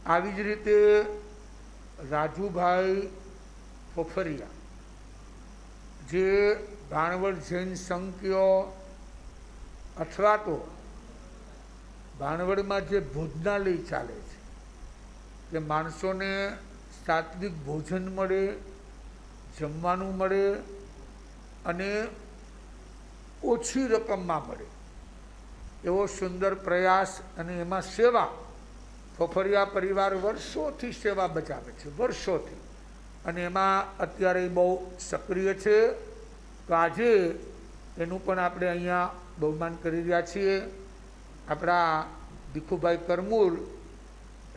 A: આવી જ રીતે રાજુભાઈ ફોફરિયા જે ભાણવડ જૈન સંખ્યો અથવા તો ભાણવડમાં જે ભોજનાલય ચાલે છે કે માણસોને સાત્વિક ભોજન મળે, જમવાનું મળે અને ઓછી રકમમાં મળે એવો સુંદર પ્રયાસ અને એમાં સેવા ફોફરિયા પરિવાર વર્ષોથી સેવા બજાવે છે, વર્ષોથી. અને એમાં અત્યારે બહુ સક્રિય છે. તો આજે એનું પણ આપણે અહીંયા બહુમાન કરી રહ્યા છીએ. આપણા ભીખુભાઈ કરમૂલ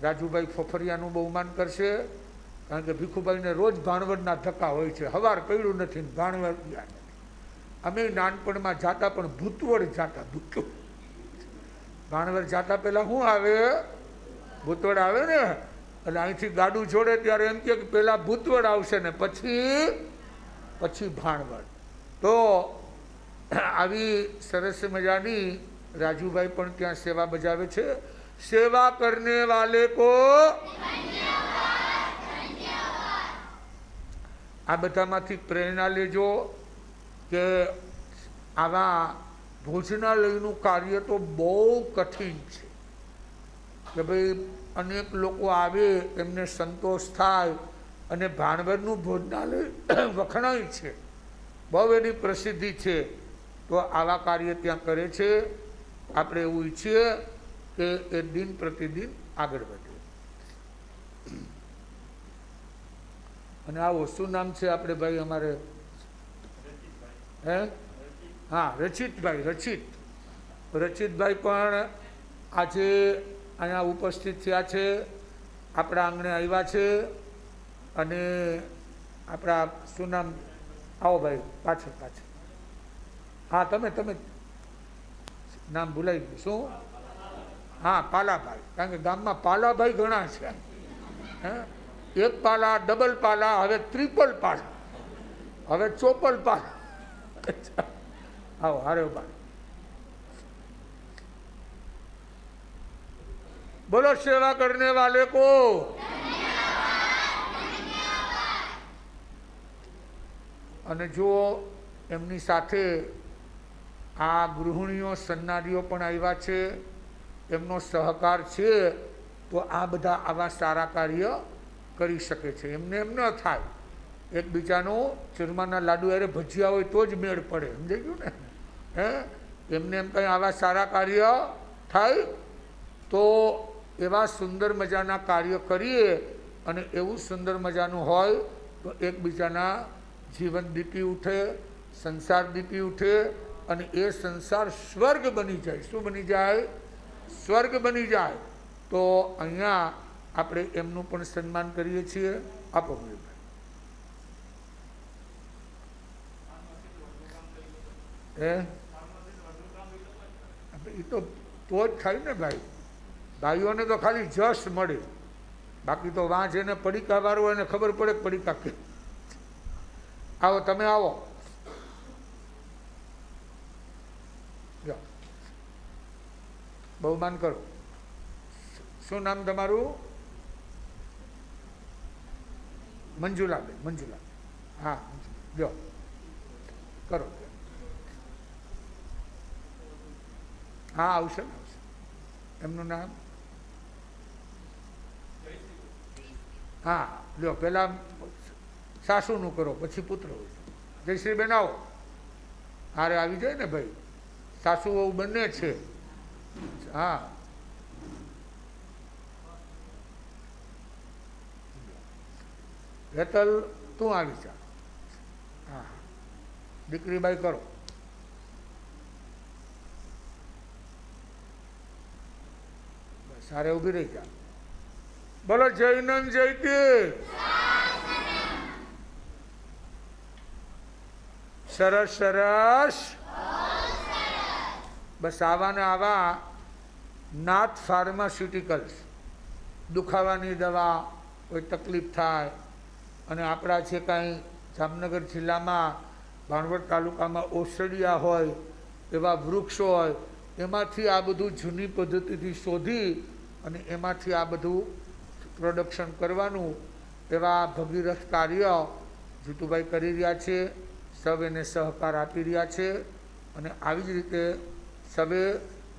A: રાજુભાઈ ફોફરિયાનું બહુમાન કરશે. કારણ કે ભીખુભાઈને રોજ ભાણવડના ધક્કા હોય છે. હવાર પડ્યું નથી, ભાણવડ ગયા નથી. અમે નાનપણમાં જાતા પણ ભૂતવડ જાતા. ભાણવડ જાતા પહેલાં શું આવે? ભૂતવડ આવે ને. એટલે અહીંથી ગાડું છોડે ત્યારે એમ કે પહેલાં ભૂતવડ આવશે ને પછી ભાણવડ. તો આવી સરસ મજાની રાજુભાઈ પણ ત્યાં સેવા બજાવે છે. સેવા કરને વાલે કો ધન્યવાદ, ધન્યવાદ. આ બધામાંથી પ્રેરણા લેજો કે આવા ભોજનાલયનું કાર્ય તો બહુ કઠિન છે. કે ભાઈ અનેક લોકો આવે, એમને સંતોષ થાય અને ભાણવડનું ભોજનાલય વખણાય છે, બહુ એની પ્રસિદ્ધિ છે. તો આવા કાર્ય ત્યાં કરે છે. આપણે એવું ઈચ્છીએ કે એ દિન પ્રતિદિન આગળ વધે. અને આવો શું નામ છે આપણે ભાઈ અમારે? હે, હા, રચિતભાઈ. રચિતભાઈ પણ આજે અહીંયા ઉપસ્થિત થયા છે, આપણા આંગણે આવ્યા છે. અને આપણા શું નામ? આવો ભાઈ, પાછળ. હા, તમે નામ ભૂલાઈ ગયું. શું? હા, પાલાભાઈ. કારણ કે ગામમાં પાલાભાઈ ઘણા છે. હે, એક પાલા, ડબલ પાલા, હવે ટ્રિપલ પાલા, હવે ચોપલ પાલા. આવો હારે ભાઈ. બોલો સેવા કરને વાલે કો ધન્યવાદ. અને જુઓ એમની સાથે આ ગૃહિણીઓ, સન્નારીઓ પણ આવ્યા છે. એમનો સહકાર છે તો આ બધા આવા સારા કાર્ય કરી શકે છે. એમને એમ ન થાય. એકબીજાનો ચૂરમાના લાડુ અરે ભજીયા હોય તો જ મેળ પડે. સમજાઈ ગયું ને? હે, એમને એમ કંઈ આવા સારા કાર્ય થાય તો એવા સુંદર મજાના કાર્ય કરીએ. અને એવું સુંદર મજાનું હોય તો એકબીજાના જીવન દીપી ઉઠે, સંસાર દીપી ઉઠે. અને એ સંસાર સ્વર્ગ બની જાય. શું બની જાય? સ્વર્ગ બની જાય. તો અહીંયા આપણે એમનું પણ સન્માન કરીએ છીએ. આપો ભાઈ. એ તો જ થાય ને ભાઈ. ભાઈઓને તો ખાલી જશ મળે, બાકી તો વાં જેને પડીકા વાળો એને ખબર પડે પડીકા કે. આવો, તમે આવો. બહુમાન કરો. શું નામ તમારું? મંજુલાબેન. મંજુલા. હા, જો કરો. હા, આવશે ને, આવશે. એમનું નામ હા લ્યો, પેલા સાસુનું કરો, પછી પુત્ર. જયશ્રીબેન આવો, હારે આવી જાય ને ભાઈ, સાસુ વહુ બંને છે. હા હેતલ તું આવી જા. હા દીકરીબાઈ કરો. સારે ઊભી રહી જા. બોલો જયનંદ જયતી. સરસ સરસ. બસ આવા ને આવા નાથ ફાર્માસ્યુટિકલ્સ, દુખાવાની દવા, કોઈ તકલીફ થાય અને આપણા જે કાંઈ જામનગર જિલ્લામાં ભાણવડ તાલુકામાં ઓસડિયા હોય, એવા વૃક્ષો હોય, એમાંથી આ બધું જૂની પદ્ધતિથી શોધી અને એમાંથી આ બધું પ્રોડક્શન કરવાનું, એવા ભગીરથ કાર્ય જીતુભાઈ કરી રહ્યા છે. સૌ એને સહકાર આપી રહ્યા છે અને આવી જ રીતે સૌએ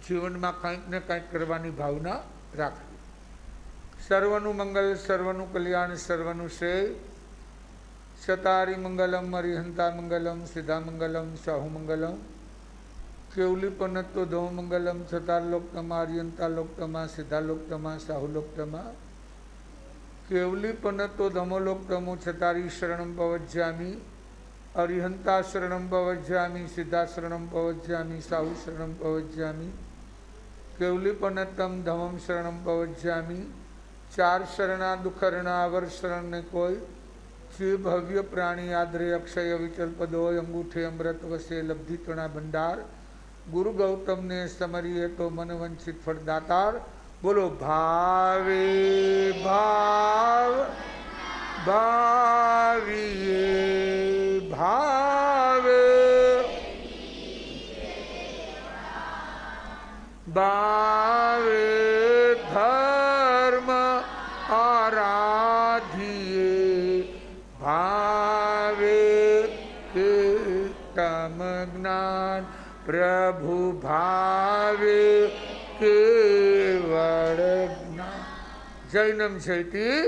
A: જીવનમાં કંઈક ને કંઈક કરવાની ભાવના રાખવી. સર્વનું મંગલ, સર્વનું કલ્યાણ, સર્વનું શ્રેય. શતારી મંગલમ, અરિહંતા મંગલમ, સિદ્ધા મંગલમ, શાહુ મંગલમ. કેવલીપનત્વ ધો મંગલમ, છતાલોક્તમા, અરિયંતા લોક્તમા, સિદ્ધા લોક્તમા, શાહુ લોક્તમા. કેવલીપનત્વ ધમોલોક્તમો છતારી શરણમ પવજ્જામી, અરિહંતા શરણમ પવજ્જામી, સિદ્ધા શરણમ પવજ્જામી, સાહુ શરણમ પવજ્જામી. કેવલીપનત્તમ ધમમ શરણમ પવજ્જામી. ચાર શરણા દુઃખરણા અવર શરણ ને કોઈ, જે ભવ્ય પ્રાણી આદરે અક્ષય વિચલ પદોય, અંગૂઠે અમૃત વસે લબ્ધિ તણા ભંડાર. ગુરુ ગૌતમને સમરીએ તો મન વંચિત ફળદાતાર. બોલો ભાવે ભાવ, ભાવીએ ભાવે, ભાવે ધર્મ આરાધીએ, ભાવે કેતમ જ્ઞાન પ્રભુ, ભાવે કેવળ જ્ઞાન. જૈનમ જયતી.